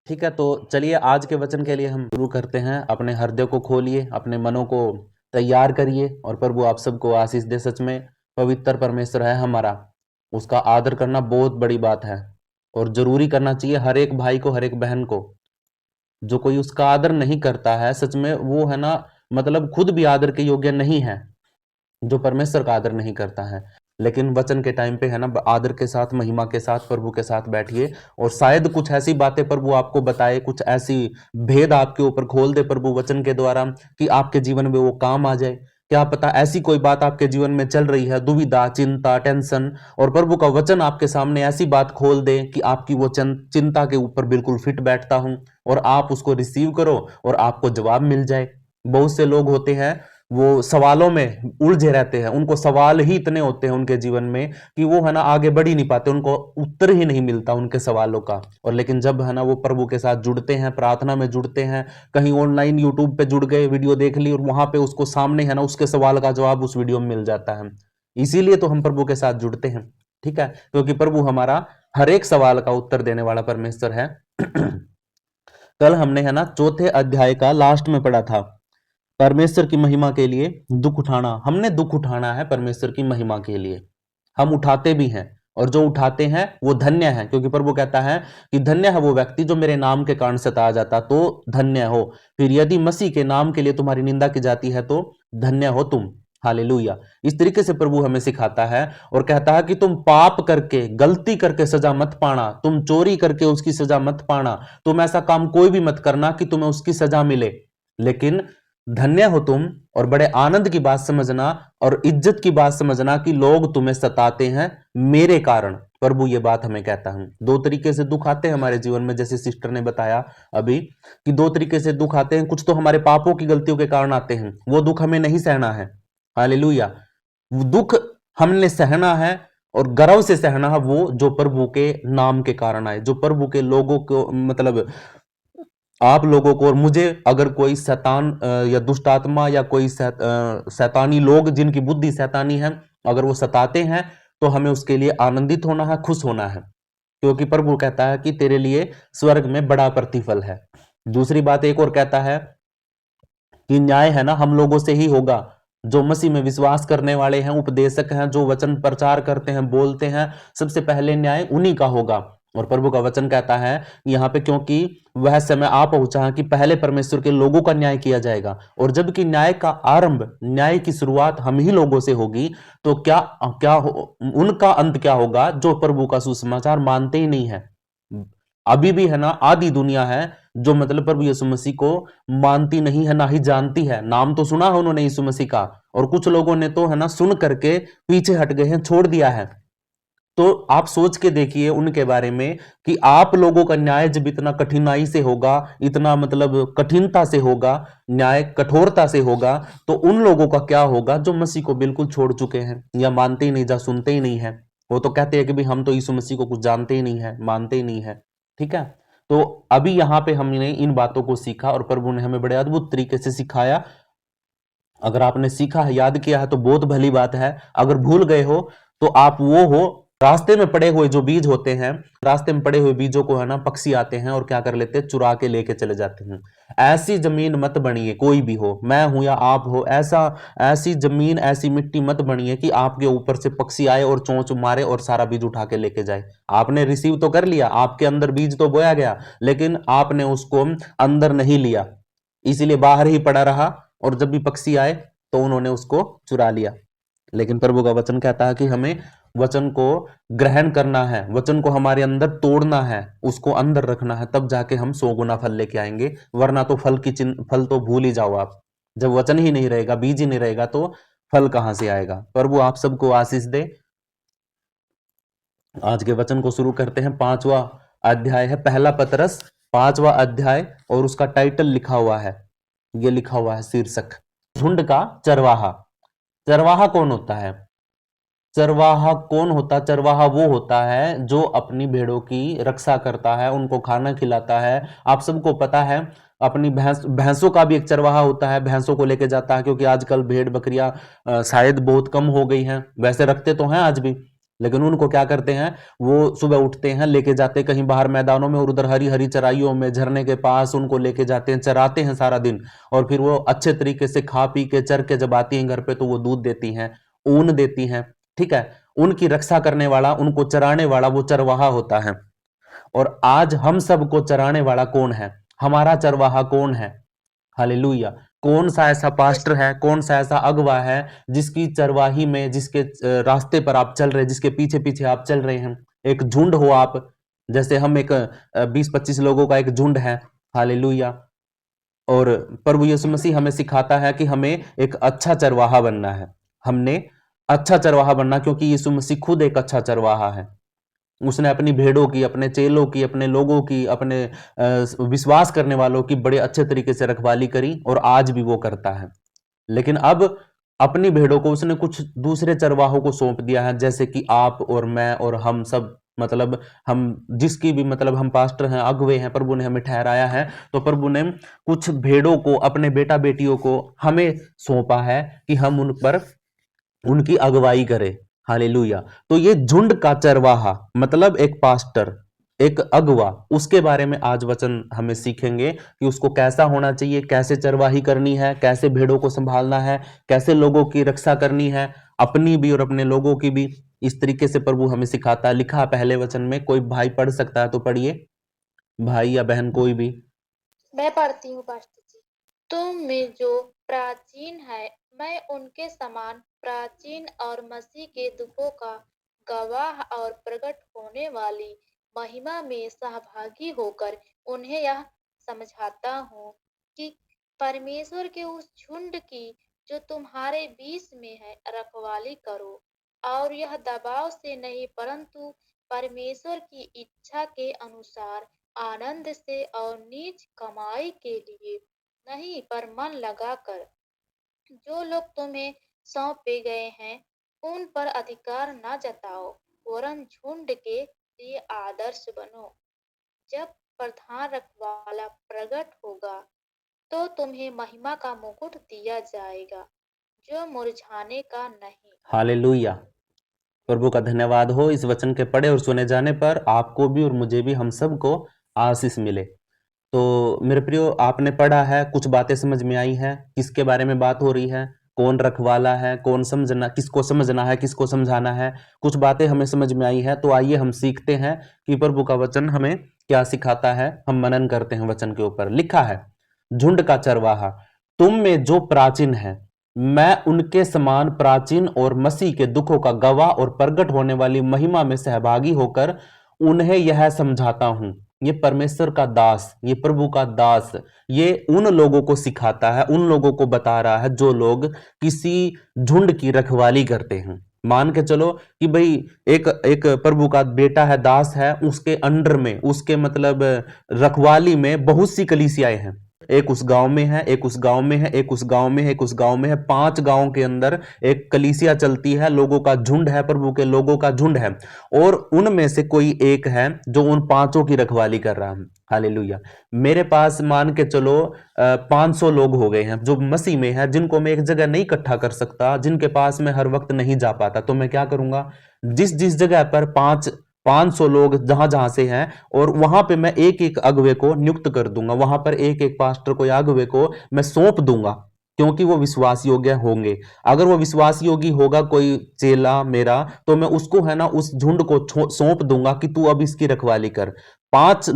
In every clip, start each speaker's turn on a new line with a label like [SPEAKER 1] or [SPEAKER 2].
[SPEAKER 1] ठीक है, तो चलिए आज के वचन के लिए हम शुरू करते हैं। अपने हृदय को खोलिए, अपने मनों को तैयार करिए और प्रभु आप सबको आशीष दे। सच में पवित्र परमेश्वर है हमारा, उसका आदर करना बहुत बड़ी बात है और जरूरी करना चाहिए हर एक भाई को, हर एक बहन को। जो कोई उसका आदर नहीं करता है, सच में वो है ना, मतलब खुद भी आदर के योग्य नहीं है, जो परमेश्वर का आदर नहीं करता है। लेकिन वचन के टाइम पे है ना, आदर के साथ, महिमा के साथ प्रभु के साथ बैठिए और शायद कुछ ऐसी बातें प्रभु आपको बताए, कुछ ऐसी भेद आपके ऊपर खोल दे प्रभु वचन के द्वारा कि आपके जीवन में वो काम आ जाए। क्या पता ऐसी कोई बात आपके जीवन में चल रही है, दुविधा, चिंता, टेंशन, और प्रभु का वचन आपके सामने ऐसी बात खोल दे कि आपकी वो चिंता के ऊपर बिल्कुल फिट बैठता हूं और आप उसको रिसीव करो और आपको जवाब मिल जाए। बहुत से लोग होते हैं वो सवालों में उलझे रहते हैं, उनको सवाल ही इतने होते हैं उनके जीवन में कि वो है ना आगे बढ़ ही नहीं पाते, उनको उत्तर ही नहीं मिलता उनके सवालों का। और लेकिन जब है ना वो प्रभु के साथ जुड़ते हैं, प्रार्थना में जुड़ते हैं, कहीं ऑनलाइन यूट्यूब पे जुड़ गए, वीडियो देख ली और वहां पे उसको सामने है ना उसके सवाल का जवाब उस वीडियो में मिल जाता है। इसीलिए तो हम प्रभु के साथ जुड़ते हैं, ठीक है, क्योंकि प्रभु हमारा हर एक सवाल का उत्तर देने वाला परमेश्वर है। कल हमने है ना चौथे अध्याय का लास्ट में पढ़ा था, परमेश्वर की महिमा के लिए दुख उठाना। हमने दुख उठाना है परमेश्वर की महिमा के लिए, हम उठाते भी हैं और जो उठाते हैं वो धन्य है, क्योंकि प्रभु कहता है कि धन्य है वो व्यक्ति जो मेरे नाम के कारण सताया जाता, तो धन्य हो। फिर यदि मसीह के नाम के लिए तुम्हारी निंदा की जाती है तो धन्य हो तुम। हालेलुया। इस तरीके से प्रभु हमें सिखाता है और कहता है कि तुम पाप करके, गलती करके सजा मत पाना, तुम चोरी करके उसकी सजा मत पाना, तुम ऐसा काम कोई भी मत करना कि तुम्हें उसकी सजा मिले, लेकिन धन्य हो तुम। और बड़े आनंद की बात समझना और इज्जत की बात समझना कि लोग तुम्हें सताते हैं मेरे कारण। प्रभु ये बात हमें कहता है। दो तरीके से दुख आते हैं हमारे जीवन में, जैसे सिस्टर ने बताया अभी कि दो तरीके से दुख आते हैं। कुछ तो हमारे पापों की गलतियों के कारण आते हैं, वो दुख हमें नहीं सहना है। हालेलुया। दुख हमने सहना है और गर्व से सहना है वो जो प्रभु के नाम के कारण आए, जो प्रभु के लोगों को, मतलब आप लोगों को और मुझे, अगर कोई शैतान या दुष्ट आत्मा या कोई शैतानी लोग जिनकी बुद्धि शैतानी है, अगर वो सताते हैं तो हमें उसके लिए आनंदित होना है, खुश होना है, क्योंकि प्रभु कहता है कि तेरे लिए स्वर्ग में बड़ा प्रतिफल है। दूसरी बात एक और कहता है कि न्याय है ना हम लोगों से ही होगा, जो मसीह में विश्वास करने वाले हैं, उपदेशक हैं, जो वचन प्रचार करते हैं, बोलते हैं, सबसे पहले न्याय उन्हीं का होगा। और प्रभु का वचन कहता है यहाँ पे, क्योंकि वह समय आ पहुंचा है कि पहले परमेश्वर के लोगों का न्याय किया जाएगा, और जबकि न्याय का आरंभ, न्याय की शुरुआत हम ही लोगों से होगी, तो क्या क्या उनका अंत क्या होगा जो प्रभु का सुसमाचार मानते ही नहीं है। अभी भी है ना आधी दुनिया है जो मतलब प्रभु यीशु मसीह को मानती नहीं है, ना ही जानती है। नाम तो सुना है उन्होंने यीशु मसीह का, और कुछ लोगों ने तो है ना सुन करके पीछे हट गए हैं, छोड़ दिया है। तो आप सोच के देखिए उनके बारे में कि आप लोगों का न्याय जब इतना कठिनाई से होगा, इतना मतलब कठिनता से होगा, न्याय कठोरता से होगा, तो उन लोगों का क्या होगा जो मसीह को बिल्कुल छोड़ चुके हैं या मानते ही नहीं, या सुनते ही नहीं है। वो तो कहते हैं कि भाई हम तो यीशु मसीह को कुछ जानते ही नहीं है, मानते ही नहीं है। ठीक है, तो अभी यहां पे हमने इन बातों को सीखा और प्रभु ने हमें बड़े अद्भुत तरीके से सिखाया। अगर आपने सीखा है, याद किया है, तो बहुत भली बात है। अगर भूल गए हो तो आप वो हो, रास्ते में पड़े हुए जो बीज होते हैं, रास्ते में पड़े हुए बीजों को है ना पक्षी आते हैं और क्या कर लेते हैं, चुरा के लेके चले जाते हैं। ऐसी जमीन मत बनिए, कोई भी हो, मैं हूं या आप हो, ऐसा ऐसी जमीन, ऐसी मिट्टी मत बनिए कि आपके ऊपर से पक्षी आए और चोंच मारे और सारा बीज उठा के लेके जाए। आपने रिसीव तो कर लिया, आपके अंदर बीज तो बोया गया, लेकिन आपने उसको अंदर नहीं लिया, इसीलिए बाहर ही पड़ा रहा, और जब भी पक्षी आए तो उन्होंने उसको चुरा लिया। लेकिन प्रभु का वचन कहता है कि हमें वचन को ग्रहण करना है, वचन को हमारे अंदर तोड़ना है, उसको अंदर रखना है, तब जाके हम 100 गुना फल लेके आएंगे। वरना तो फल तो भूल ही जाओ आप। जब वचन ही नहीं रहेगा, बीज ही नहीं रहेगा, तो फल कहां से आएगा। प्रभु आप सबको आशीष दे। आज के वचन को शुरू करते हैं। 5वां अध्याय है, पहला पतरस 5वां अध्याय, और उसका टाइटल लिखा हुआ है, ये लिखा हुआ है शीर्षक, झुंड का चरवाहा। चरवाहा कौन होता है? चरवाहा कौन होता? चरवाहा वो होता है जो अपनी भेड़ों की रक्षा करता है, उनको खाना खिलाता है। आप सबको पता है, अपनी भैंसों का भी एक चरवाहा होता है, भैंसों को लेके जाता है, क्योंकि आजकल भेड़ बकरियां शायद बहुत कम हो गई हैं, वैसे रखते तो हैं आज भी, लेकिन उनको क्या करते हैं, वो सुबह उठते हैं, लेके जाते कहीं बाहर मैदानों में और उधर हरी हरी चराइयों में, झरने के पास उनको लेके जाते हैं, चराते हैं सारा दिन, और फिर वो अच्छे तरीके से खा पी के चर के जब आती हैं घर पे तो वो दूध देती हैं, ऊन देती हैं। ठीक है, उनकी रक्षा करने वाला, उनको चराने वाला वो चरवाहा होता है। और आज हम सबको चराने वाला कौन है? हमारा चरवाहा कौन है? हालेलुया। कौन सा ऐसा पास्टर है, कौन सा ऐसा अगवा है जिसकी चरवाही में, जिसके रास्ते पर आप चल रहे हैं, जिसके पीछे पीछे आप चल रहे हैं? एक झुंड हो आप, जैसे हम एक 20-25 लोगों का एक झुंड है। हालेलुया। और प्रभु यीशु मसीह हमें सिखाता है कि हमें एक अच्छा चरवाहा बनना है। हमने अच्छा चरवाहा बनना, क्योंकि यीशु मसीह खुद एक अच्छा चरवाहा है। उसने अपनी भेड़ों की, अपने चेलों की, अपने लोगों की, अपने विश्वास करने वालों की बड़े अच्छे तरीके से रखवाली करी, और आज भी वो करता है। लेकिन अब अपनी भेड़ों को उसने कुछ दूसरे चरवाहों को सौंप दिया है, जैसे कि आप और मैं और हम सब, मतलब हम जिसकी भी, मतलब हम पास्टर हैं, अगुवे हैं, प्रभु ने हमें ठहराया है, तो प्रभु ने कुछ भेड़ों को, अपने बेटा बेटियों को हमें सौंपा है कि हम उन पर उनकी अगुवाई करें। हालेलुया। तो ये झुंड का चरवाहा मतलब एक पास्टर, एक अगुवा, उसके बारे में आज वचन हमें सीखेंगे कि उसको कैसा होना चाहिए, कैसे चरवाही करनी है, कैसे भेड़ों को संभालना है, कैसे लोगों की रक्षा करनी है, अपनी भी और अपने लोगों की भी। इस तरीके से प्रभु हमें सिखाता है। लिखा है पहले वचन में, कोई भाई पढ़ सकता है तो पढ़िए, भाई या बहन कोई भी।
[SPEAKER 2] मैं पढ़ती हूँ पास्टर जी। तुम में जो प्राचीन है, मैं उनके समान प्राचीन और मसीह के दुखों का गवाह और प्रकट होने वाली महिमा में सहभागी होकर उन्हें यह समझाता हूँ कि परमेश्वर के उस झुंड की जो तुम्हारे बीच में है रखवाली करो, और यह दबाव से नहीं परंतु परमेश्वर की इच्छा के अनुसार आनंद से और नीच कमाई के लिए नहीं, पर मन लगाकर। जो लोग तुम्हें सौंपे गए हैं उन पर अधिकार न जताओ, वरन झुंड के लिए आदर्श बनो। जब प्रधान रखवाला प्रकट होगा तो तुम्हें महिमा का मुकुट दिया जाएगा जो मुरझाने का नहीं।
[SPEAKER 1] हालेलुया। प्रभु का धन्यवाद हो इस वचन के पढ़े और सुने जाने पर आपको भी और मुझे भी, हम सबको आशीष मिले। तो मेरे प्रियो, आपने पढ़ा है, कुछ बातें समझ में आई हैं, किसके बारे में बात हो रही है, कौन रखवाला है, कौन समझना, किसको समझना है, किसको समझाना है, कुछ बातें हमें समझ में आई है। तो आइए हम सीखते हैं कि प्रभु का वचन हमें क्या सिखाता है। हम मनन करते हैं वचन के ऊपर। लिखा है, झुंड का चरवाहा, तुम में जो प्राचीन है, मैं उनके समान प्राचीन और मसीह के दुखों का गवाह और प्रकट होने वाली महिमा में सहभागी होकर उन्हें यह समझाता हूं। ये परमेश्वर का दास, ये प्रभु का दास, ये उन लोगों को सिखाता है, उन लोगों को बता रहा है जो लोग किसी झुंड की रखवाली करते हैं। मान के चलो कि भाई एक एक प्रभु का बेटा है, दास है, उसके अंडर में, उसके मतलब रखवाली में बहुत सी कलीसियाएं हैं। एक उस गांव में है, एक उस गांव में है, एक उस गांव में है, एक उस गांव में है। 5 गांव के अंदर एक कलीसिया चलती है, लोगों का झुंड है, प्रभु के लोगों का झुंड है, और उनमें से कोई एक है जो उन 5 की रखवाली कर रहा है। हालेलुया। मेरे पास मान के चलो 500 लोग हो गए हैं जो मसीह में है, जिनको मैं एक जगह नहीं इकट्ठा कर सकता, जिनके पास मैं हर वक्त नहीं जा पाता। तो मैं क्या करूंगा, जिस जिस जगह पर 500 लोग जहां जहां से हैं, और वहां पे मैं एक एक अगुवे को नियुक्त कर दूंगा, वहां पर एक एक पास्टर को या अगुवे को मैं सौंप दूंगा, क्योंकि वो विश्वास योग्य होंगे। अगर वो विश्वास योगी होगा कोई चेला मेरा, तो मैं उसको है ना उस झुंड को सौंप दूंगा कि तू अब इसकी रखवाली कर। 5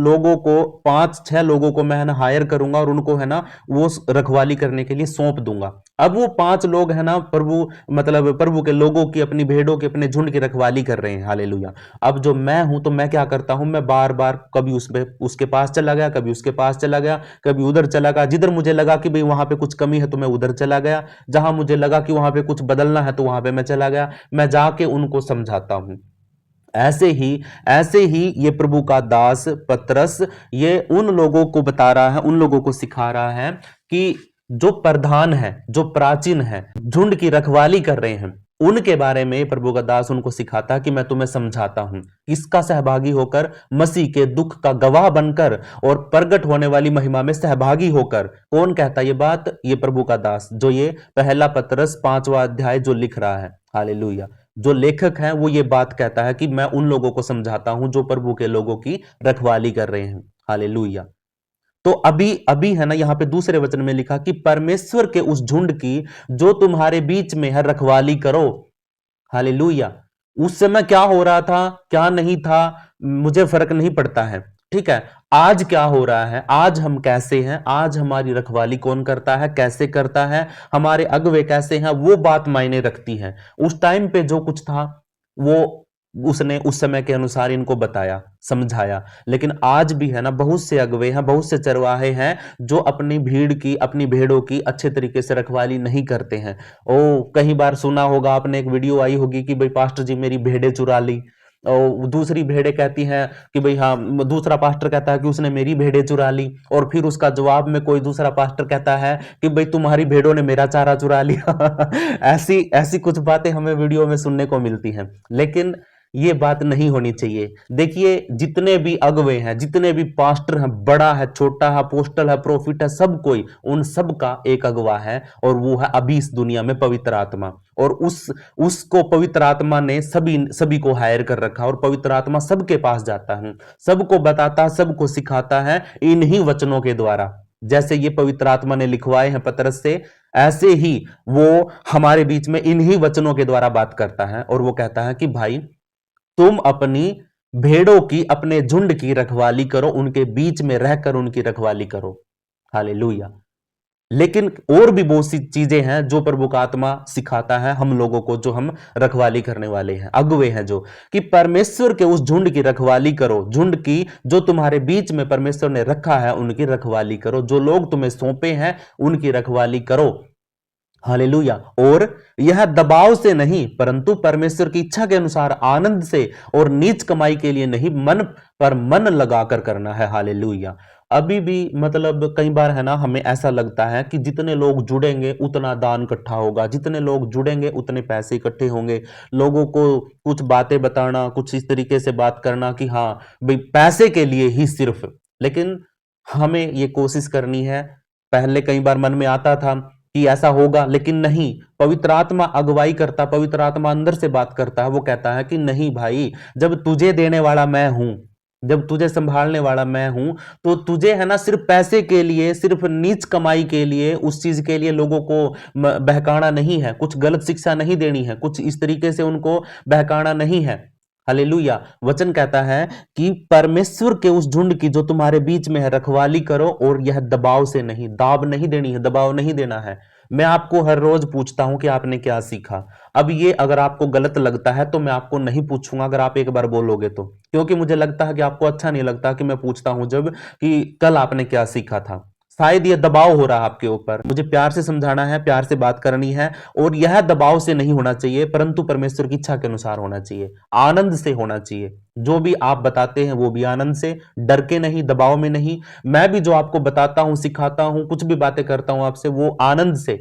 [SPEAKER 1] 6 लोगों को मैं है ना हायर करूंगा, और उनको है ना वो रखवाली करने के लिए सौंप दूंगा। अब वो 5 लोग है ना प्रभु, मतलब प्रभु के लोगों की, अपनी भेड़ों की, अपने झुंड की रखवाली कर रहे हैं। हालेलुया। अब जो मैं हूं, तो मैं क्या करता हूं, मैं बार बार कभी उसके पास चला गया, कभी उसके पास चला गया, कभी उधर चला गया। जिधर मुझे लगा कि भाई वहां पे कुछ कमी है तो मैं उधर चला गया, जहां मुझे लगा कि वहां पे कुछ बदलना है तो वहां पे मैं चला गया। मैं जाके उनको समझाता हूं। ऐसे ही ये प्रभु का दास पतरस ये उन लोगों को बता रहा है, उन लोगों को सिखा रहा है कि जो प्रधान है, जो प्राचीन है, झुंड की रखवाली कर रहे हैं, उनके बारे में प्रभु का दास उनको सिखाता कि मैं तुम्हें समझाता हूं। किसका सहभागी होकर? मसीह के दुख का गवाह बनकर और प्रकट होने वाली महिमा में सहभागी होकर। कौन कहता ये बात? ये प्रभु का दास, जो ये पहला पतरस 5वां अध्याय जो लिख रहा है। हालेलुया। जो लेखक है वो ये बात कहता है कि मैं उन लोगों को समझाता हूं जो प्रभु के लोगों की रखवाली कर रहे हैं। हालेलुया। तो अभी अभी है ना, यहां पे दूसरे वचन में लिखा कि परमेश्वर के उस झुंड की जो तुम्हारे बीच में है रखवाली करो। हालेलुया। उस समय क्या हो रहा था, क्या नहीं था, मुझे फर्क नहीं पड़ता है, ठीक है। आज क्या हो रहा है, आज हम कैसे हैं, आज हमारी रखवाली कौन करता है, कैसे करता है, हमारे अगुवे कैसे हैं, वो बात मायने रखती है। उस टाइम पे जो कुछ था वो उसने उस समय के अनुसार इनको बताया, समझाया। लेकिन आज भी है ना, बहुत से अगुवे हैं, बहुत से चरवाहे हैं जो अपनी भीड़ की, अपनी भेड़ों की अच्छे तरीके से रखवाली नहीं करते हैं। ओ, कई बार सुना होगा आपने, एक वीडियो आई होगी कि भाई पास्टर जी मेरी भेड़ें चुरा ली, और दूसरी भेड़ें कहती हैं कि भाई हाँ, दूसरा पास्टर कहता है कि उसने मेरी भेड़ें चुरा ली, और फिर उसका जवाब में कोई दूसरा पास्टर कहता है कि भाई तुम्हारी भेड़ों ने मेरा चारा चुरा लिया। ऐसी ऐसी कुछ बातें हमें वीडियो में सुनने को मिलती हैं, लेकिन ये बात नहीं होनी चाहिए। देखिए, जितने भी अगुवे हैं, जितने भी पास्टर हैं, बड़ा है, छोटा है, अपोस्टल है, प्रोफिट है, सब कोई, उन सब का एक अगुवा है, और वो है अभी इस दुनिया में पवित्र आत्मा। और उसको पवित्र आत्मा ने सभी सभी को हायर कर रखा, और पवित्र आत्मा सबके पास जाता है, सबको बताता है, सबको सिखाता है इन्हीं वचनों के द्वारा। जैसे ये पवित्र आत्मा ने लिखवाए हैं पतरस से, ऐसे ही वो हमारे बीच में इन्हीं वचनों के द्वारा बात करता है, और वो कहता है कि भाई तुम अपनी भेड़ों की, अपने झुंड की रखवाली करो, उनके बीच में रहकर उनकी रखवाली करो। हालेलुया। लेकिन और भी बहुत सी चीजें हैं जो प्रभु का आत्मा सिखाता है हम लोगों को, जो हम रखवाली करने वाले हैं, अगुवे हैं जो, कि परमेश्वर के उस झुंड की रखवाली करो, झुंड की जो तुम्हारे बीच में परमेश्वर ने रखा है उनकी रखवाली करो, जो लोग तुम्हें सौंपे हैं उनकी रखवाली करो। हालेलुया। और यह दबाव से नहीं परंतु परमेश्वर की इच्छा के अनुसार आनंद से, और नीच कमाई के लिए नहीं, मन पर मन लगाकर करना है। हालेलुया। अभी भी मतलब कई बार है ना, हमें ऐसा लगता है कि जितने लोग जुड़ेंगे उतना दान इकट्ठा होगा, जितने लोग जुड़ेंगे उतने पैसे इकट्ठे होंगे। लोगों को कुछ बातें बताना, कुछ इस तरीके से बात करना कि हाँ भाई पैसे के लिए ही सिर्फ। लेकिन हमें ये कोशिश करनी है, पहले कई बार मन में आता था कि ऐसा होगा, लेकिन नहीं, पवित्र आत्मा अगुवाई करता, पवित्र आत्मा अंदर से बात करता है, वो कहता है कि नहीं भाई, जब तुझे देने वाला मैं हूं, जब तुझे संभालने वाला मैं हूं, तो तुझे है ना सिर्फ पैसे के लिए, सिर्फ नीच कमाई के लिए, उस चीज के लिए लोगों को बहकाना नहीं है, कुछ गलत शिक्षा नहीं देनी है, कुछ इस तरीके से उनको बहकाना नहीं है। हालेलुया। वचन कहता है कि परमेश्वर के उस झुंड की जो तुम्हारे बीच में है रखवाली करो, और यह दबाव से नहीं, दाब नहीं देनी है, दबाव नहीं देना है। मैं आपको हर रोज पूछता हूं कि आपने क्या सीखा। अब ये अगर आपको गलत लगता है तो मैं आपको नहीं पूछूंगा अगर आप एक बार बोलोगे तो, क्योंकि मुझे लगता है कि आपको अच्छा नहीं लगता कि मैं पूछता हूं जब कि कल आपने क्या सीखा था। शायद यह दबाव हो रहा है आपके ऊपर, मुझे प्यार से समझाना है, प्यार से बात करनी है, और यह दबाव से नहीं होना चाहिए परंतु परमेश्वर की इच्छा के अनुसार होना चाहिए, आनंद से होना चाहिए। जो भी आप बताते हैं वो भी आनंद से, डर के नहीं, दबाव में नहीं। मैं भी जो आपको बताता हूं, सिखाता हूं, कुछ भी बातें करता हूं आपसे, वो आनंद से,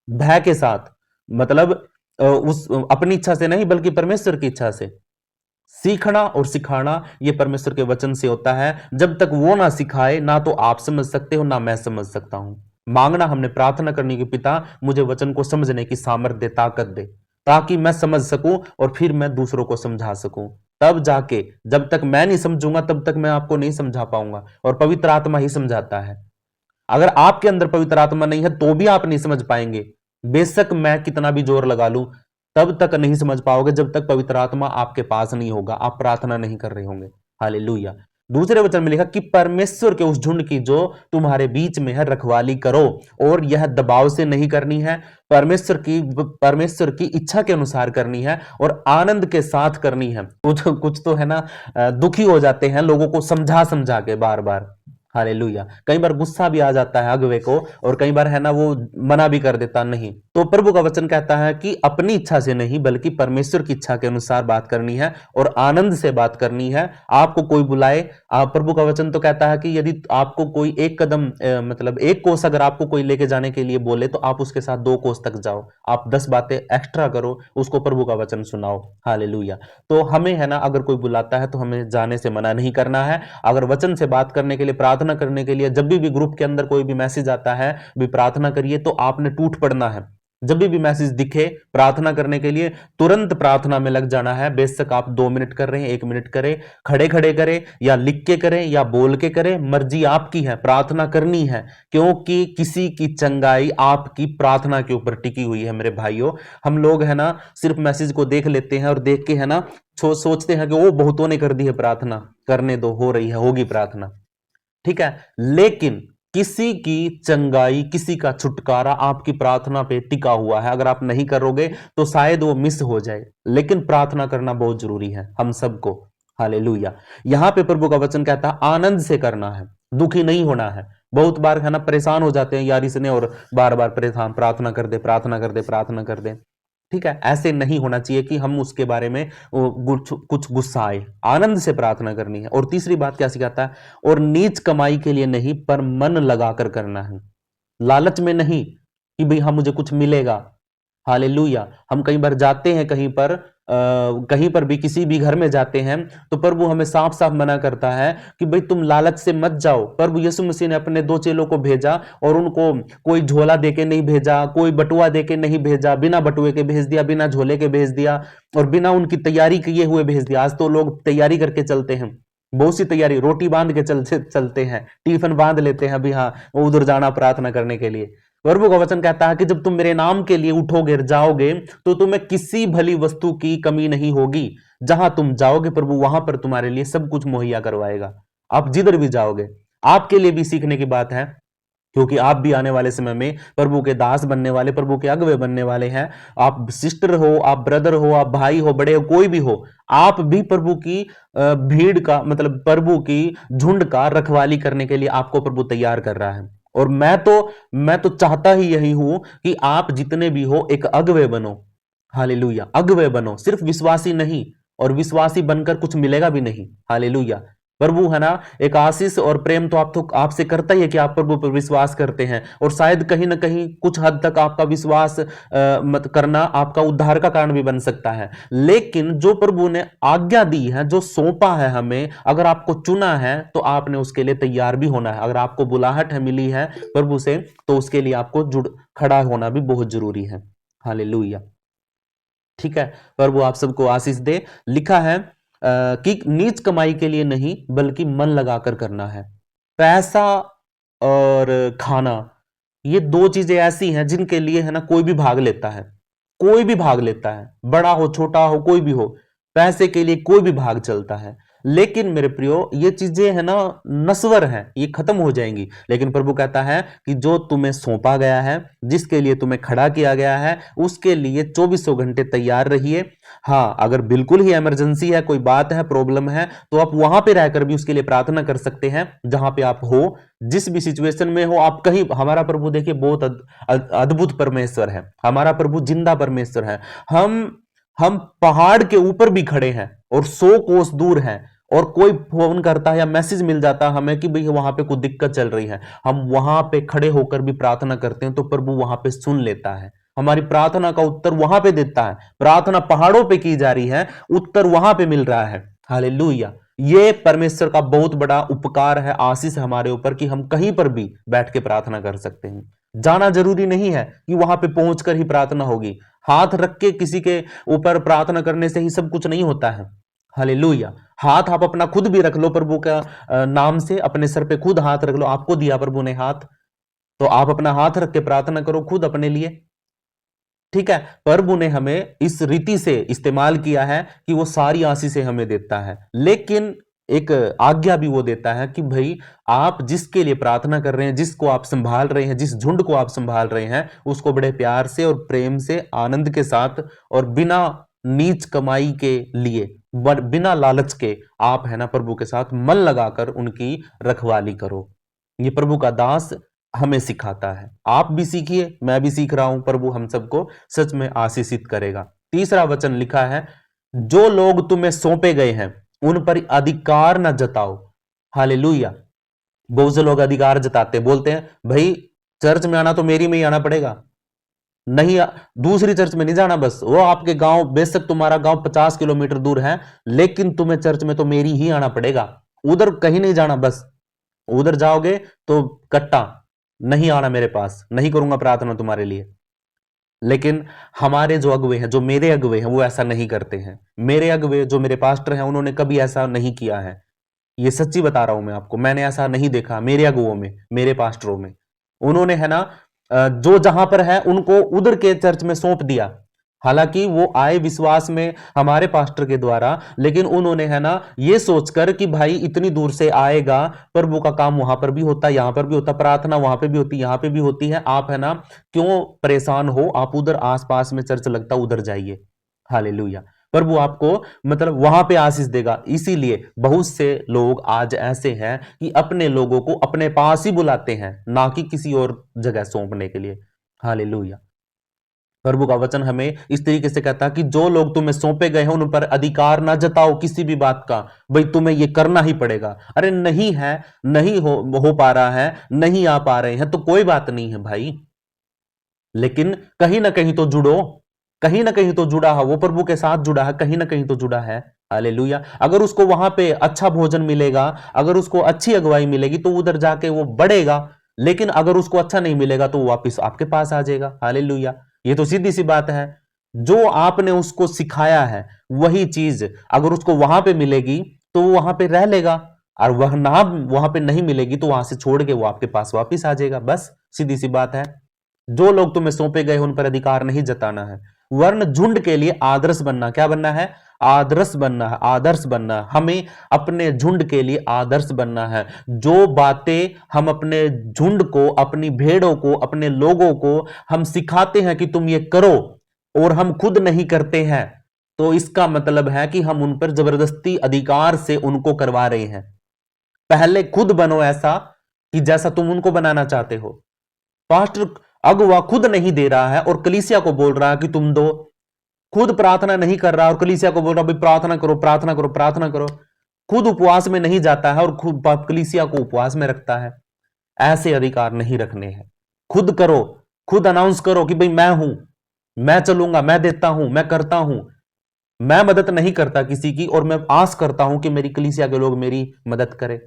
[SPEAKER 1] भय के साथ, मतलब उस अपनी इच्छा से नहीं बल्कि परमेश्वर की इच्छा से। सीखना और सिखाना ये परमेश्वर के वचन से होता है। जब तक वो ना सिखाए, ना तो आप समझ सकते हो ना मैं समझ सकता हूं। मांगना हमने प्रार्थना करनी कि पिता मुझे वचन को समझने की सामर्थ्य, ताकत दे, ताकि मैं समझ सकूं और फिर मैं दूसरों को समझा सकूं। तब जाके, जब तक मैं नहीं समझूंगा तब तक मैं आपको नहीं समझा पाऊंगा, और पवित्र आत्मा ही समझाता है। अगर आपके अंदर पवित्र आत्मा नहीं है तो भी आप नहीं समझ पाएंगे। बेशक मैं कितना भी जोर लगा लूं, तब तक नहीं समझ पाओगे जब तक पवित्र आत्मा आपके पास नहीं होगा, आप प्रार्थना नहीं कर रहे होंगे। हालेलुया। दूसरे वचन में लिखा कि परमेश्वर के उस झुंड की जो तुम्हारे बीच में है रखवाली करो, और यह दबाव से नहीं करनी है, परमेश्वर की इच्छा के अनुसार करनी है, और आनंद के साथ करनी है। कुछ तो है ना, दुखी हो जाते हैं लोगों को समझा समझा के बार बार। हालेलुया। कई बार गुस्सा भी आ जाता है अगुवे को, और कई बार है ना वो मना भी कर देता नहीं। तो प्रभु का वचन कहता है कि अपनी इच्छा से नहीं बल्कि परमेश्वर की इच्छा के अनुसार बात करनी है, और आनंद से बात करनी है। आपको कोई बुलाए, प्रभु का वचन तो कहता है कि यदि आपको कोई एक कदम मतलब एक कोस अगर आपको कोई लेके जाने के लिए बोले तो आप उसके साथ 2 कोस तक जाओ, आप 10 बातें एक्स्ट्रा करो, उसको प्रभु का वचन सुनाओ। हालेलुया। तो हमें है ना, अगर कोई बुलाता है तो हमें जाने से मना नहीं करना है। अगर वचन से बात करने के लिए, प्रार्थना करने के लिए, जब भी ग्रुप के अंदर कोई भी मैसेज आता है भी प्रार्थना करिए, तो आपने टूट पड़ना है। जब भी मैसेज दिखे प्रार्थना करने के लिए तुरंत प्रार्थना में लग जाना है। बेशक आप 2 मिनट कर रहे हैं, 1 मिनट करें, खड़े खड़े करें या लिख के करें या बोल के करें, मर्जी आपकी है, प्रार्थना करनी है, क्योंकि किसी की चंगाई आपकी प्रार्थना के ऊपर टिकी हुई है। मेरे भाइयों, हम लोग है ना सिर्फ मैसेज को देख लेते हैं और देख के है ना सोचते हैं कि वो बहुतों ने कर दी है प्रार्थना, करने दो, हो रही है, होगी प्रार्थना, ठीक है। लेकिन किसी की चंगाई, किसी का छुटकारा आपकी प्रार्थना पे टिका हुआ है। अगर आप नहीं करोगे तो शायद वो मिस हो जाए, लेकिन प्रार्थना करना बहुत जरूरी है हम सबको। हालेलुया। यहां पे प्रभु का वचन कहता है आनंद से करना है, दुखी नहीं होना है। बहुत बार है ना परेशान हो जाते हैं यार इसने, और बार बार परेशान, प्रार्थना कर दे, प्रार्थना कर दे, प्रार्थना कर दे, ठीक है। ऐसे नहीं होना चाहिए कि हम उसके बारे में कुछ गुस्सा आए। आनंद से प्रार्थना करनी है। और तीसरी बात क्या सिखाता है, और नीच कमाई के लिए नहीं पर मन लगाकर करना है, लालच में नहीं कि भाई हाँ मुझे कुछ मिलेगा। हालेलुया। हम कई बार जाते हैं कहीं पर भी, किसी भी घर में जाते हैं तो प्रभु हमें साफ साफ मना करता है कि भाई तुम लालच से मत जाओ। प्रभु यीशु मसीह ने अपने 2 चेलों को भेजा और उनको कोई झोला देके नहीं भेजा, कोई बटुआ देके नहीं भेजा, बिना बटुए के भेज दिया, बिना झोले के भेज दिया और बिना उनकी तैयारी किए हुए भेज दिया। आज तो लोग तैयारी करके चलते हैं, बहुत सी तैयारी, रोटी बांध के चलते हैं, टिफिन बांध लेते हैं, अभी हाँ उधर जाना प्रार्थना करने के लिए। प्रभु का वचन कहता है कि जब तुम मेरे नाम के लिए उठोगे, जाओगे, तो तुम्हें किसी भली वस्तु की कमी नहीं होगी। जहां तुम जाओगे प्रभु वहां पर तुम्हारे लिए सब कुछ मुहैया करवाएगा। आप जिधर भी जाओगे, आपके लिए भी सीखने की बात है, क्योंकि आप भी आने वाले समय में प्रभु के दास बनने वाले, प्रभु के अगुवे बनने वाले हैं। आप सिस्टर हो, आप ब्रदर हो, आप भाई हो, बड़े हो, कोई भी हो, आप भी प्रभु की भीड़ का मतलब प्रभु की झुंड का रखवाली करने के लिए आपको प्रभु तैयार कर रहा है। और मैं तो चाहता ही यही हूं कि आप जितने भी हो एक अगुवे बनो। हालेलुया। अगुवे बनो, सिर्फ विश्वासी नहीं, और विश्वासी बनकर कुछ मिलेगा भी नहीं। हालेलुया। प्रभु है ना एक आशीष और प्रेम तो आपसे करता ही है कि आप प्रभु पर विश्वास करते हैं, और शायद कहीं ना कहीं कुछ हद तक आपका विश्वास मत करना आपका उद्धार का कारण भी बन सकता है। लेकिन जो प्रभु ने आज्ञा दी है, जो सौंपा है हमें, अगर आपको चुना है तो आपने उसके लिए तैयार भी होना है। अगर आपको बुलाहट है, मिली है प्रभु से, तो उसके लिए आपको जुड़ खड़ा होना भी बहुत जरूरी है। हालेलुया। ठीक है। प्रभु आप सबको आशीष दे। लिखा है कि नीच कमाई के लिए नहीं बल्कि मन लगाकर करना है। पैसा और खाना, ये 2 चीजें ऐसी हैं जिनके लिए है ना कोई भी भाग लेता है, कोई भी भाग लेता है, बड़ा हो छोटा हो कोई भी हो, पैसे के लिए कोई भी भाग चलता है। लेकिन मेरे प्रियो ये चीजें है ना नश्वर हैं, ये खत्म हो जाएंगी। लेकिन प्रभु कहता है कि जो तुम्हें सौंपा गया है, जिसके लिए तुम्हें खड़ा किया गया है, उसके लिए 24 घंटे तैयार रहिए। हाँ, अगर बिल्कुल ही इमरजेंसी है, कोई बात है, प्रॉब्लम है, तो आप वहां पे रहकर भी उसके लिए प्रार्थना कर सकते हैं। जहां पे आप हो, जिस भी सिचुएशन में हो, आप कहीं, हमारा प्रभु देखिए बहुत अद्भुत परमेश्वर है, हमारा प्रभु जिंदा परमेश्वर है। हम पहाड़ के ऊपर भी खड़े हैं और 100 कोस दूर हैं, और कोई फोन करता है या मैसेज मिल जाता है हमें कि भाई वहां पे कुछ दिक्कत चल रही है, हम वहां पे खड़े होकर भी प्रार्थना करते हैं तो प्रभु वहां पे सुन लेता है, हमारी प्रार्थना का उत्तर वहां पे देता है। प्रार्थना पहाड़ों पे की जा रही है, उत्तर वहां पे मिल रहा है। हालेलुया। ये परमेश्वर का बहुत बड़ा उपकार है, आशीष है हमारे ऊपर कि हम कहीं पर भी बैठ के प्रार्थना कर सकते हैं। जाना जरूरी नहीं है कि वहां पे पहुंचकर ही प्रार्थना होगी। हाथ रख के किसी के ऊपर प्रार्थना करने से ही सब कुछ नहीं होता है। हालेलुया। हाथ आप अपना खुद भी रख लो, प्रभु का नाम से अपने सर पे खुद हाथ रख लो, आपको दिया प्रभु ने हाथ, तो आप अपना हाथ रख के प्रार्थना करो खुद अपने लिए। ठीक है। प्रभु ने हमें इस रीति से इस्तेमाल किया है कि वो सारी आशीषें हमें देता है, लेकिन एक आज्ञा भी वो देता है कि भाई आप जिसके लिए प्रार्थना कर रहे हैं, जिसको आप संभाल रहे हैं, जिस झुंड को आप संभाल रहे हैं, उसको बड़े प्यार से और प्रेम से, आनंद के साथ और बिना नीच कमाई के लिए, बिना लालच के, आप है ना प्रभु के साथ मन लगाकर उनकी रखवाली करो। ये प्रभु का दास हमें सिखाता है। आप भी सीखिए, मैं भी सीख रहा हूं। प्रभु हम सबको सच में आशीषित करेगा। तीसरा वचन लिखा है, जो लोग तुम्हें सौंपे गए हैं उन पर अधिकार न जताओ। हालेलुया। बहुत से लोग अधिकार जताते, बोलते हैं भाई चर्च में आना तो मेरी में ही आना पड़ेगा, नहीं दूसरी चर्च में नहीं जाना। बस वो आपके गांव, बेशक तुम्हारा गांव 50 किलोमीटर दूर है, लेकिन तुम्हें चर्च में तो मेरी ही आना पड़ेगा, उधर कहीं नहीं जाना। बस उधर जाओगे तो कट्टा, नहीं आना मेरे पास, नहीं करूंगा प्रार्थना तुम्हारे लिए। लेकिन हमारे जो अगुवे हैं, जो मेरे अगुवे हैं, वो ऐसा नहीं करते हैं। मेरे अगुवे जो मेरे पास्टर हैं, उन्होंने कभी ऐसा नहीं किया है। ये सच्ची बता रहा हूं मैं आपको, मैंने ऐसा नहीं देखा मेरे अगुवों में, मेरे पास्टरों में। उन्होंने है ना जो जहां पर है उनको उधर के चर्च में सौंप दिया। हालांकि वो आए विश्वास में हमारे पास्टर के द्वारा, लेकिन उन्होंने है ना ये सोचकर कि भाई इतनी दूर से आएगा, प्रभु का काम वहां पर भी होता है, यहां पर भी होता, प्रार्थना वहां पे भी होती है, यहां पे भी होती है, आप है ना क्यों परेशान हो, आप उधर आसपास में चर्च लगता उधर जाइए। हालेलुया। प्रभु आपको मतलब वहां पे आशीष देगा। इसीलिए बहुत से लोग आज ऐसे हैं कि अपने लोगों को अपने पास ही बुलाते हैं, ना कि किसी और जगह सौंपने के लिए। हालेलुया। प्रभु का वचन हमें इस तरीके से कहता है कि जो लोग तुम्हें सौंपे गए हैं उन पर अधिकार ना जताओ किसी भी बात का, भाई तुम्हें ये करना ही पड़ेगा। अरे नहीं है, नहीं हो पा रहा है, नहीं आ पा रहे हैं तो कोई बात नहीं है भाई, लेकिन कहीं ना कहीं तो जुड़ो, कहीं ना कहीं तो जुड़ा है, वो प्रभु के साथ जुड़ा है, कहीं ना कहीं तो जुड़ा है। हालेलुया। अगर उसको वहां पे अच्छा भोजन मिलेगा, अगर उसको अच्छी अगुवाई मिलेगी तो उधर जाके वो बढ़ेगा, लेकिन अगर उसको अच्छा नहीं मिलेगा तो वो वापिस आपके पास आ जाएगा। हालेलुया। ये तो सीधी सी बात है। जो आपने उसको सिखाया है वही चीज अगर उसको वहां पे मिलेगी तो वो वहां पे रह लेगा, और वह ना वहां पे नहीं मिलेगी तो वहां से छोड़ के वो आपके पास वापिस आ जाएगा। बस सीधी सी बात है। जो लोग तुम्हें सौंपे गए उन पर अधिकार नहीं जताना है, वर्ण झुंड के लिए आदर्श बनना। क्या बनना है? आदर्श बनना है, आदर्श बनना है। हमें अपने झुंड के लिए आदर्श बनना है। जो बातें हम अपने झुंड को, अपनी भेड़ों को, अपने लोगों को हम सिखाते हैं कि तुम ये करो और हम खुद नहीं करते हैं, तो इसका मतलब है कि हम उन पर जबरदस्ती अधिकार से उनको करवा रहे हैं। पहले खुद बनो ऐसा कि जैसा तुम उनको बनाना चाहते हो। पास्टर अगुवा खुद नहीं दे रहा है और कलीसिया को बोल रहा है कि तुम दो, खुद प्रार्थना नहीं कर रहा और कलीसिया को बोल रहा भाई प्रार्थना करो, प्रार्थना करो, प्रार्थना करो। खुद उपवास में नहीं जाता है और खुद कलीसिया को उपवास में रखता है। ऐसे अधिकार नहीं रखने हैं। खुद करो, खुद अनाउंस करो कि भाई मैं हूं, मैं चलूंगा, मैं देता हूं, मैं करता हूं। मैं मदद नहीं करता किसी की और मैं आस करता हूं कि मेरी कलीसिया के लोग मेरी मदद करें।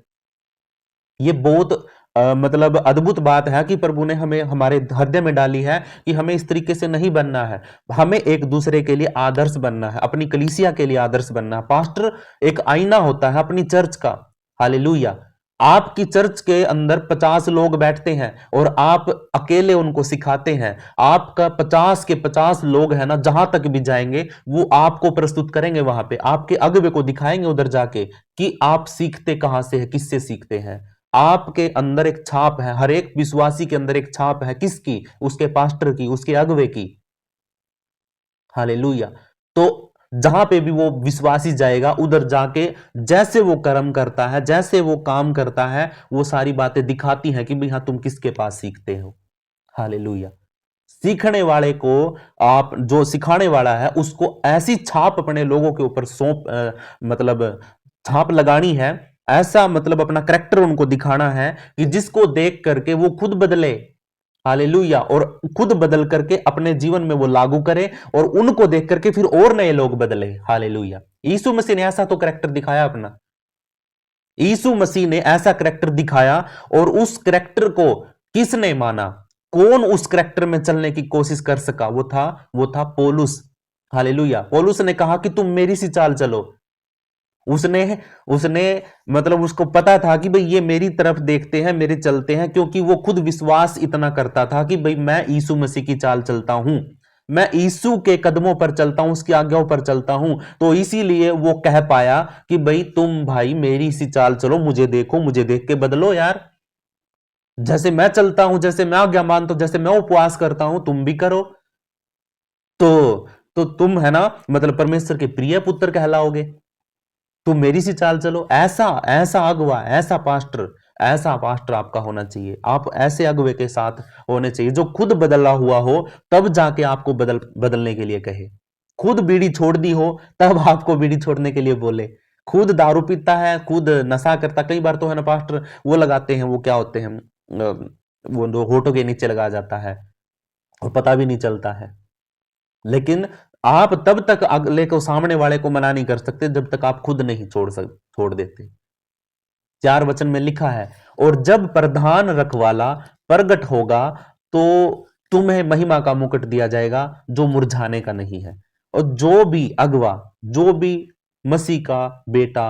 [SPEAKER 1] ये बहुत मतलब अद्भुत बात है कि प्रभु ने हमें हमारे हृदय में डाली है कि हमें इस तरीके से नहीं बनना है। हमें एक दूसरे के लिए आदर्श बनना है, अपनी कलीसिया के लिए आदर्श बनना है। पास्टर एक आईना होता है अपनी चर्च का। हालेलुया। आपकी चर्च के अंदर 50 लोग बैठते हैं और आप अकेले उनको सिखाते हैं। आपका 50 के 50 लोग हैं ना, जहां तक भी जाएंगे वो आपको प्रस्तुत करेंगे, वहां पे आपके अगुवे को दिखाएंगे उधर जाके कि आप सीखते कहां से है, किससे सीखते हैं। आपके अंदर एक छाप है, हर एक विश्वासी के अंदर एक छाप है। किसकी? उसके पास्टर की, उसके अगुवे की। हालेलुया। तो जहां पे भी वो विश्वासी जाएगा उधर जाके जैसे वो कर्म करता है, जैसे वो काम करता है, वो सारी बातें दिखाती हैं कि भाई हाँ तुम किसके पास सीखते हो। हालेलुया। सीखने वाले को, आप जो सिखाने वाला है उसको ऐसी छाप अपने लोगों के ऊपर मतलब छाप लगानी है, ऐसा मतलब अपना करैक्टर उनको दिखाना है कि जिसको देख करके वो खुद बदले। हालेलुया। और खुद बदल करके अपने जीवन में वो लागू करे और उनको देख करके फिर और नए लोग बदले। हालेलुया। यीशु मसीह ने ऐसा तो करैक्टर दिखाया अपना, यीशु मसीह ने ऐसा करैक्टर दिखाया और उस करैक्टर को किसने माना? कौन उस करैक्टर में चलने की कोशिश कर सका? वो था पौलुस। हालेलुया। पौलुस ने कहा कि तुम मेरी सी चाल चलो। उसने उसने मतलब उसको पता था कि भाई ये मेरी तरफ देखते हैं, मेरे चलते हैं, क्योंकि वो खुद विश्वास इतना करता था कि भाई मैं यीशु मसीह की चाल चलता हूं, मैं यीशु के कदमों पर चलता हूं, उसकी आज्ञाओं पर चलता हूं। तो इसीलिए वो कह पाया कि भाई तुम भाई मेरी सी चाल चलो, मुझे देखो, मुझे देख के बदलो यार। जैसे मैं चलता हूं, जैसे मैं आज्ञा मानता हूं, जैसे मैं उपवास करता हूं, तुम भी करो। तो तो तुम है ना मतलब परमेश्वर के प्रिय पुत्र कहलाओगे। तुम मेरी सी चाल चलो। ऐसा ऐसा अगुवा, ऐसा पास्टर आपका होना चाहिए। आप ऐसे अगुवे के साथ होने चाहिए जो खुद बदला हुआ हो, तब जाके आपको बदलने के लिए कहे। खुद बीड़ी छोड़ दी हो तब आपको बीड़ी छोड़ने के लिए बोले। खुद दारू पीता है, खुद नशा करता, कई बार तो है ना पास्टर वो लगाते हैं, वो क्या होते हैं वो होठों के नीचे लगा जाता है और पता भी नहीं चलता है। लेकिन आप तब तक अगले को, सामने वाले को मना नहीं कर सकते जब तक आप खुद नहीं छोड़ देते। 4 वचन में लिखा है, और जब प्रधान रखवाला प्रगट होगा तो तुम्हें महिमा का मुकुट दिया जाएगा जो मुरझाने का नहीं है। और जो भी अगवा, जो भी मसीह का बेटा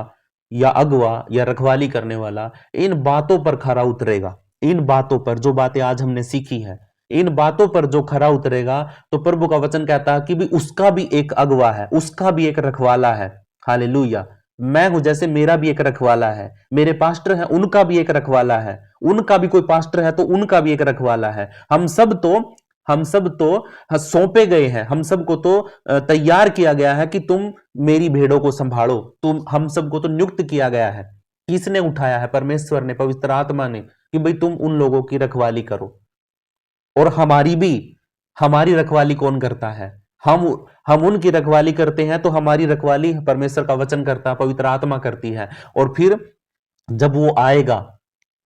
[SPEAKER 1] या अगवा या रखवाली करने वाला इन बातों पर खरा उतरेगा, इन बातों पर, जो बातें आज हमने सीखी है, इन बातों पर जो खरा उतरेगा, तो प्रभु का वचन कहता है कि भी उसका भी एक अगवा है, उसका भी एक रखवाला है। हालेलुया। मैं हूं जैसे मेरा भी एक रखवाला है, मेरे पास्टर हैं उनका भी एक रखवाला है, उनका भी कोई पास्टर है तो उनका भी एक रखवाला है। हम सब तो सौंपे गए हैं, हम सबको तो तैयार किया गया है कि तुम मेरी भेड़ों को संभालो। तुम, हम सबको तो नियुक्त किया गया है। किसने उठाया है? परमेश्वर ने, पवित्र आत्मा ने, कि भाई तुम उन लोगों की रखवाली करो। और हमारी रखवाली कौन करता है? हम उनकी रखवाली करते हैं, तो हमारी रखवाली परमेश्वर का वचन करता है, पवित्र आत्मा करती है। और फिर जब वो आएगा,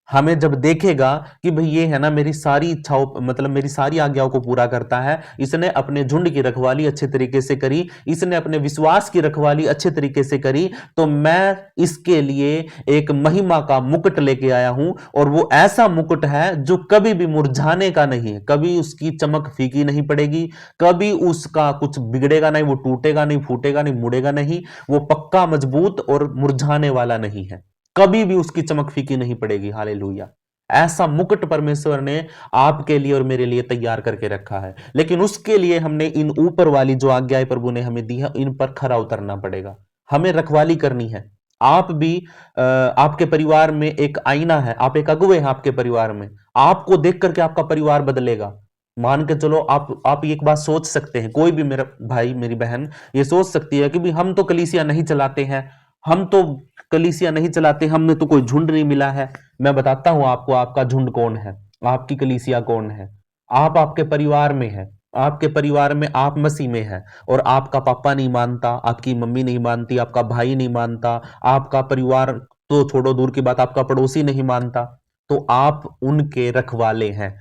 [SPEAKER 1] हमें जब देखेगा कि भाई ये है ना मेरी सारी इच्छाओं, मतलब मेरी सारी आज्ञाओं को पूरा करता है, इसने अपने झुंड की रखवाली अच्छे तरीके से करी, इसने अपने विश्वास की रखवाली अच्छे तरीके से करी, तो मैं इसके लिए एक महिमा का मुकुट लेके आया हूं। और वो ऐसा मुकुट है जो कभी भी मुरझाने का नहीं है, कभी उसकी चमक फीकी नहीं पड़ेगी, कभी उसका कुछ बिगड़ेगा नहीं, वो टूटेगा नहीं, फूटेगा नहीं, मुड़ेगा नहीं, वो पक्का, मजबूत और मुरझाने वाला नहीं है, कभी भी उसकी चमक फीकी नहीं पड़ेगी। हालेलुया। ऐसा मुकुट परमेश्वर ने आपके लिए और मेरे लिए तैयार करके रखा है। लेकिन उसके लिए हमने इन ऊपर वाली जो आज्ञाएं प्रभु ने हमें दी है, इन पर खरा उतरना पड़ेगा, हमें रखवाली करनी है। आप भी आपके परिवार में एक आईना है, आप एक अगुवे हैं आपके परिवार में, आपको देख करके आपका परिवार बदलेगा। मान के चलो, आप एक बात सोच सकते हैं, कोई भी मेरा भाई मेरी बहन ये सोच सकती है कि भी हम तो कलीसिया नहीं चलाते हैं, हम तो कलीसिया नहीं चलाते, हमने तो कोई झुंड नहीं मिला है। मैं बताता हूं आपको, आपका झुंड कौन है, आपकी कलीसिया कौन है। आप आपके परिवार में है, आपके परिवार में आप मसीह में है, और आपका पापा नहीं मानता, आपकी मम्मी नहीं मानती, आपका भाई नहीं मानता, आपका परिवार तो छोड़ो दूर की बात, आपका पड़ोसी नहीं मानता, तो आप उनके रखवाले हैं।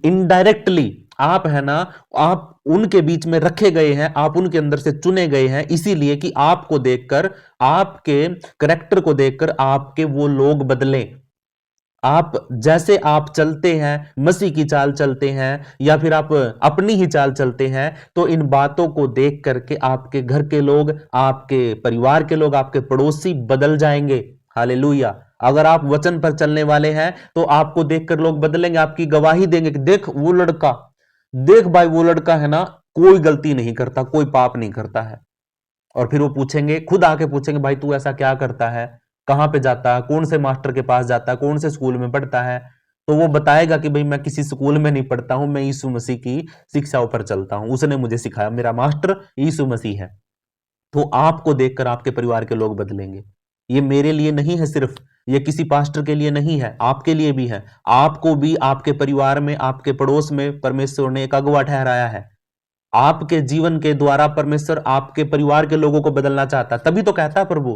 [SPEAKER 1] इनडायरेक्टली आप है ना, आप उनके बीच में रखे गए हैं, आप उनके अंदर से चुने गए हैं, इसीलिए कि आपको देखकर, आपके करैक्टर को देखकर आपके वो लोग बदलें। आप जैसे आप चलते हैं, मसीह की चाल चलते हैं, या फिर आप अपनी ही चाल चलते हैं, तो इन बातों को देख करके आपके घर के लोग, आपके परिवार के लोग, आपके पड़ोसी बदल जाएंगे। हालेलुया। अगर आप वचन पर चलने वाले हैं तो आपको देखकर लोग बदलेंगे, आपकी गवाही देंगे कि देख वो लड़का, देख भाई वो लड़का है ना, कोई गलती नहीं करता, कोई पाप नहीं करता है। और फिर वो पूछेंगे, खुद आके पूछेंगे, भाई तू ऐसा क्या करता है, कहां पे जाता है, कौन से मास्टर के पास जाता है, कौन से स्कूल में पढ़ता है। तो वो बताएगा कि भाई मैं किसी स्कूल में नहीं पढ़ता हूं, मैं यीशु मसीह की शिक्षाओं पर चलता हूं, उसने मुझे सिखाया, मेरा मास्टर यीशु मसीह है। तो आपको देखकर आपके परिवार के लोग बदलेंगे। ये मेरे लिए नहीं है सिर्फ, ये किसी पास्टर के लिए नहीं है, आपके लिए भी है। आपको भी आपके परिवार में, आपके पड़ोस में परमेश्वर ने एक अगुवा ठहराया है। आपके जीवन के द्वारा परमेश्वर आपके परिवार के लोगों को बदलना चाहता है। तभी तो कहता है प्रभु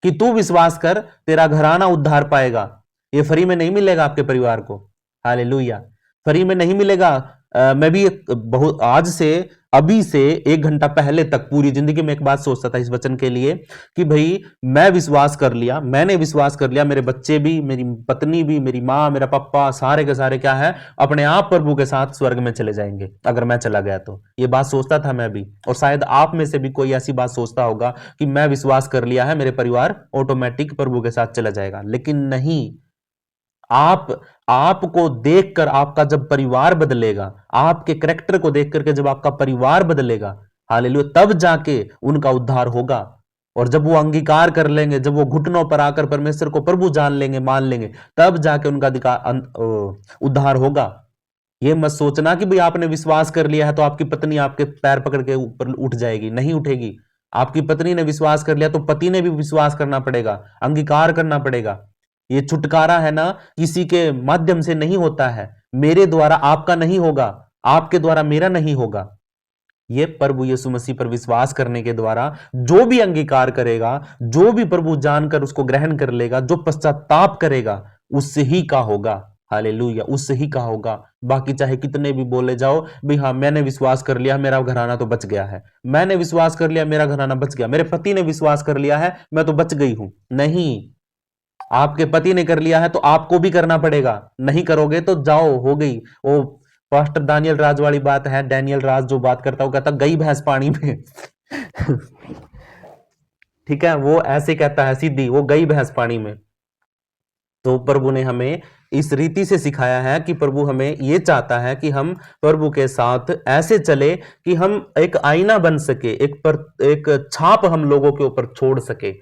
[SPEAKER 1] कि तू विश्वास कर, तेरा घराना उद्धार पाएगा। ये फ्री में नहीं मिलेगा आपके परिवार को। हालेलुया। फ्री में नहीं मिलेगा। मैं भी बहुत आज से, अभी से 1 घंटा पहले तक पूरी जिंदगी में एक बात सोचता था इस वचन के लिए कि भाई मैं विश्वास कर लिया, मैंने विश्वास कर लिया, मेरे बच्चे भी, मेरी पत्नी भी, मेरी माँ, मेरा पापा, सारे के सारे क्या है, अपने आप प्रभु के साथ स्वर्ग में चले जाएंगे अगर मैं चला गया तो। ये बात सोचता था मैं भी, और शायद आप में से भी कोई ऐसी बात सोचता होगा कि मैं विश्वास कर लिया है, मेरे परिवार ऑटोमेटिक प्रभु के साथ चला जाएगा। लेकिन नहीं, आप आपको देखकर आपका जब परिवार बदलेगा, आपके करैक्टर को देख करके जब आपका परिवार बदलेगा, हालेलुया, तब जाके उनका उद्धार होगा। और जब वो अंगीकार कर लेंगे, जब वो घुटनों पर आकर परमेश्वर को प्रभु जान लेंगे, मान लेंगे, तब जाके उनका उद्धार होगा। ये मत सोचना कि भाई आपने विश्वास कर लिया है तो आपकी पत्नी आपके पैर पकड़ के ऊपर उठ जाएगी, नहीं उठेगी। आपकी पत्नी ने विश्वास कर लिया तो पति ने भी विश्वास करना पड़ेगा, अंगीकार करना पड़ेगा। ये छुटकारा है ना, किसी के माध्यम से नहीं होता है, मेरे द्वारा आपका नहीं होगा, आपके द्वारा मेरा नहीं होगा। ये प्रभु यीशु मसीह पर विश्वास करने के द्वारा जो भी अंगीकार करेगा, जो भी प्रभु जानकर उसको ग्रहण कर लेगा, जो पश्चाताप करेगा, उससे ही का होगा। हालेलुया, उससे ही का होगा। बाकी चाहे कितने भी बोले जाओ भी, हाँ मैंने विश्वास कर लिया, मेरा घराना तो बच गया है, मैंने विश्वास कर लिया, मेरा घराना बच गया, मेरे पति ने विश्वास कर लिया है, मैं तो बच गई हूं। नहीं, आपके पति ने कर लिया है तो आपको भी करना पड़ेगा। नहीं करोगे तो जाओ, हो गई वो पास्टर दानियल राज वाली बात है। डैनियल राज जो बात करता है वो कहता गई भैंस पानी में ठीक है, वो ऐसे कहता है सीधी, वो गई भैंस पानी में। तो प्रभु ने हमें इस रीति से सिखाया है कि प्रभु हमें ये चाहता है कि हम प्रभु के साथ ऐसे चले कि हम एक आईना बन सके, एक छाप हम लोगों के ऊपर छोड़ सके।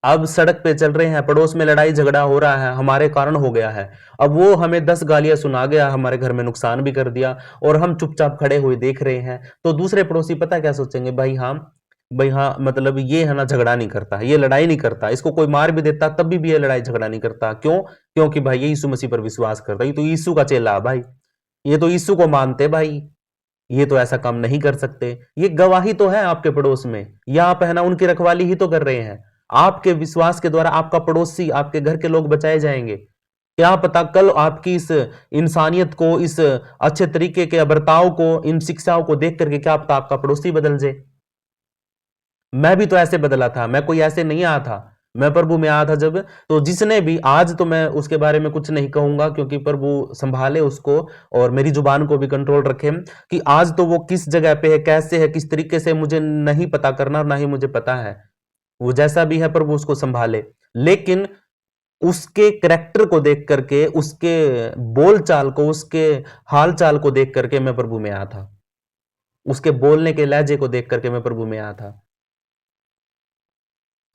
[SPEAKER 1] अब सड़क पे चल रहे हैं, पड़ोस में लड़ाई झगड़ा हो रहा है, हमारे कारण हो गया है। अब वो हमें 10 गालियां सुना गया, हमारे घर में नुकसान भी कर दिया, और हम चुपचाप खड़े हुए देख रहे हैं। तो दूसरे पड़ोसी पता क्या सोचेंगे, भाई हाँ, मतलब ये है ना झगड़ा नहीं करता, ये लड़ाई नहीं करता, इसको कोई मार भी देता तब भी ये लड़ाई झगड़ा नहीं करता। क्यों? क्योंकि भाई ये यीशु मसीह पर विश्वास करता, ये तो यीशु का चेला है भाई, ये तो यीशु को मानते भाई, ये तो ऐसा काम नहीं कर सकते। ये गवाही तो है आपके पड़ोस में, या आप है ना उनकी रखवाली ही तो कर रहे हैं। आपके विश्वास के द्वारा आपका पड़ोसी, आपके घर के लोग बचाए जाएंगे। क्या पता कल आपकी इस इंसानियत को, इस अच्छे तरीके के बर्ताव को, इन शिक्षाओं को देख करके क्या पता आपका पड़ोसी बदल जाए। मैं भी तो ऐसे बदला था, मैं कोई ऐसे नहीं आया था, मैं प्रभु में आया था जब, तो जिसने भी, आज तो मैं उसके बारे में कुछ नहीं कहूंगा क्योंकि प्रभु संभाले उसको और मेरी जुबान को भी कंट्रोल रखे, कि आज तो वो किस जगह पे है, कैसे है, किस तरीके से, मुझे नहीं पता करना और ना ही मुझे पता है। वो जैसा भी है प्रभु उसको संभाले, लेकिन उसके करैक्टर को देख करके, उसके बोल चाल को, उसके हाल चाल को देख करके मैं प्रभु में आया था, उसके बोलने के लहजे को देख करके मैं प्रभु में आया था।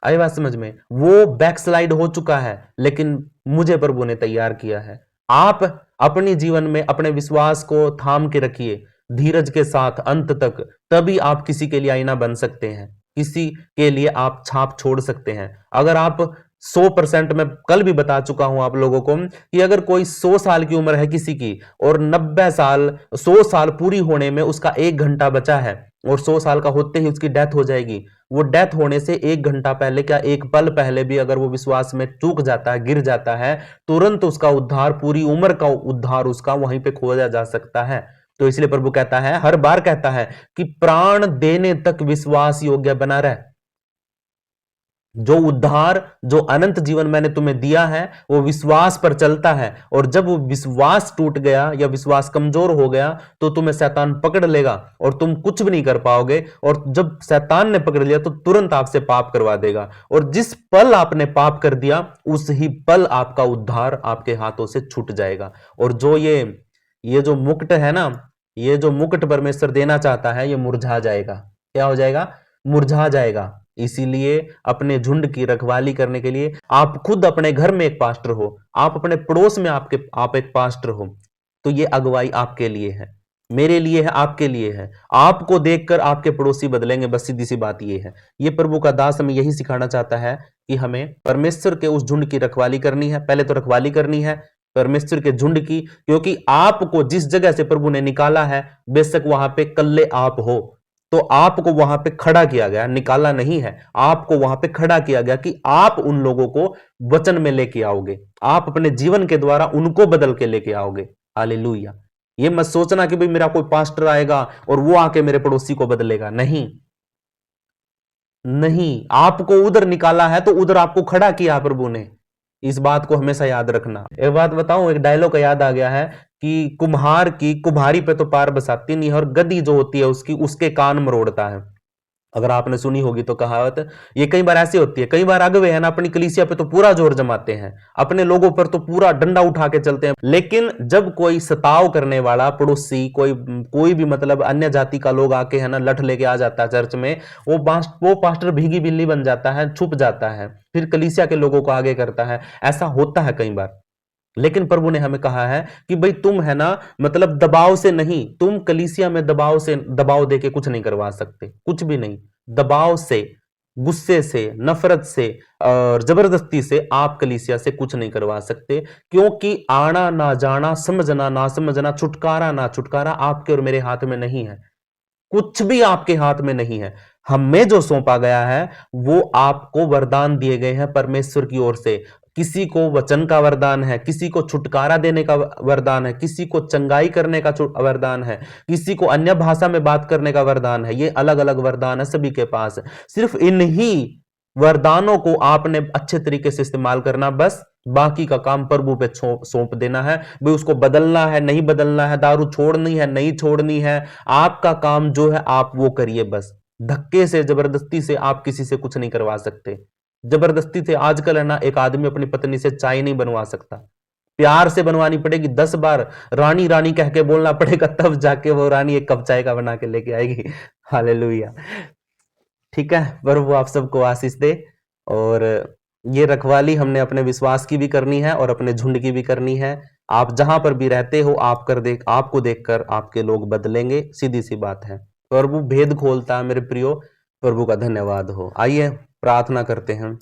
[SPEAKER 1] आई बात समझ में? वो बैकस्लाइड हो चुका है, लेकिन मुझे प्रभु ने तैयार किया है। आप अपने जीवन में अपने विश्वास को थाम के रखिए धीरज के साथ अंत तक, तभी आप किसी के लिए आईना बन सकते हैं, किसी के लिए आप छाप छोड़ सकते हैं। अगर आप 100%, मैं कल भी बता चुका हूं आप लोगों को कि अगर कोई 100 साल की उम्र है किसी की और 90 साल, 100 साल पूरी होने में उसका 1 घंटा बचा है और 100 साल का होते ही उसकी डेथ हो जाएगी, वो डेथ होने से 1 घंटा पहले, क्या 1 पल पहले भी अगर वो विश्वास में चूक जाता है, गिर जाता है, तुरंत उसका उद्धार, पूरी उम्र का उद्धार उसका वहीं पे खोजा जा सकता है। तो इसलिए प्रभु कहता है, हर बार कहता है कि प्राण देने तक विश्वास योग्य बना रहे। जो उद्धार, जो अनंत जीवन मैंने तुम्हें दिया है वो विश्वास पर चलता है, और जब वो विश्वास टूट गया या विश्वास कमजोर हो गया तो तुम्हें शैतान पकड़ लेगा और तुम कुछ भी नहीं कर पाओगे, और जब शैतान ने पकड़ लिया तो तुरंत आपसे पाप करवा देगा, और जिस पल आपने पाप कर दिया उस ही पल आपका उद्धार आपके हाथों से छूट जाएगा। और जो ये जो मुकुट है ना, ये जो मुकुट परमेश्वर देना चाहता है, ये मुरझा जाएगा। क्या हो जाएगा? मुरझा जाएगा। इसीलिए अपने झुंड की रखवाली करने के लिए आप खुद अपने घर में एक पास्टर हो, आप अपने पड़ोस में आप एक पास्टर हो, तो ये अगुवाई आपके लिए है, मेरे लिए है, आपके लिए है। आपको देखकर आपके पड़ोसी बदलेंगे, बस सीधी सी बात ये है। ये प्रभु का दास हमें यही सिखाना चाहता है कि हमें परमेश्वर के उस झुंड की रखवाली करनी है। पहले तो रखवाली करनी है परमेश्वर के झुंड की, क्योंकि आपको जिस जगह से प्रभु ने निकाला है, बेशक वहां पे कल्ले आप हो, तो आपको वहां पे खड़ा किया गया, निकाला नहीं है, आपको वहां पे खड़ा किया गया कि आप उन लोगों को वचन में लेके आओगे, आप अपने जीवन के द्वारा उनको बदल के लेके आओगे। हालेलुया। ये मत सोचना कि भाई मेरा कोई पास्टर आएगा और वो आके मेरे पड़ोसी को बदलेगा, नहीं नहीं, आपको उधर निकाला है तो उधर आपको खड़ा किया प्रभु ने। इस बात को हमेशा याद रखना। एक बात बताऊं, एक डायलॉग का याद आ गया है कि कुम्हार की कुम्हारी पे तो पार बसाती नहीं है, और गद्दी जो होती है उसकी, उसके कान मरोड़ता है। अगर आपने सुनी होगी तो कहावत, ये कई बार ऐसी होती है। कई बार अगवे है ना अपनी कलीसिया पे तो पूरा जोर जमाते हैं, अपने लोगों पर तो पूरा डंडा उठा के चलते हैं, लेकिन जब कोई सताव करने वाला पड़ोसी, कोई भी मतलब अन्य जाति का लोग आके है ना लठ लेके आ जाता है चर्च में, वो पास्टर भीगी बिल्ली बन जाता है, छुप जाता है, फिर कलीसिया के लोगों को आगे करता है। ऐसा होता है कई बार, लेकिन प्रभु ने हमें कहा है कि भाई तुम है ना, मतलब दबाव से नहीं, तुम कलीसिया में दबाव देके कुछ नहीं करवा सकते, कुछ भी नहीं। दबाव से, गुस्से से, नफरत से और जबरदस्ती से आप कलीसिया से कुछ नहीं करवा सकते, क्योंकि आना ना जाना, समझना ना समझना, छुटकारा ना छुटकारा आपके और मेरे हाथ में नहीं है। कुछ भी आपके हाथ में नहीं है। हमें जो सौंपा गया है वो आपको वरदान दिए गए हैं परमेश्वर की ओर से। किसी को वचन का वरदान है, किसी को छुटकारा देने का वरदान है, किसी को चंगाई करने का वरदान है, किसी को अन्य भाषा में बात करने का वरदान है। ये अलग अलग वरदान है सभी के पास। सिर्फ इन्हीं वरदानों को आपने अच्छे तरीके से इस्तेमाल करना, बस बाकी का काम प्रभु पे सौंप देना है। भाई उसको बदलना है नहीं बदलना है, दारू छोड़नी है नहीं छोड़नी है, आपका काम जो है आप वो करिए। बस धक्के से जबरदस्ती से आप किसी से कुछ नहीं करवा सकते। जबरदस्ती से आजकल है ना, एक आदमी अपनी पत्नी से चाय नहीं बनवा सकता, प्यार से बनवानी पड़ेगी, 10 बार रानी रानी कह के बोलना पड़ेगा, तब जाके वो रानी एक कप चाय का बना के लेके आएगी। हालेलुया। ठीक है, प्रभु आप सबको आशीष दे। और ये रखवाली हमने अपने विश्वास की भी करनी है और अपने झुंड की भी करनी है। आप जहां पर भी रहते हो, आपको देखकर आपके लोग बदलेंगे, सीधी सी बात है। प्रभु भेद खोलता है मेरे प्रियो, प्रभु का धन्यवाद हो। आइए प्रार्थना करते हैं।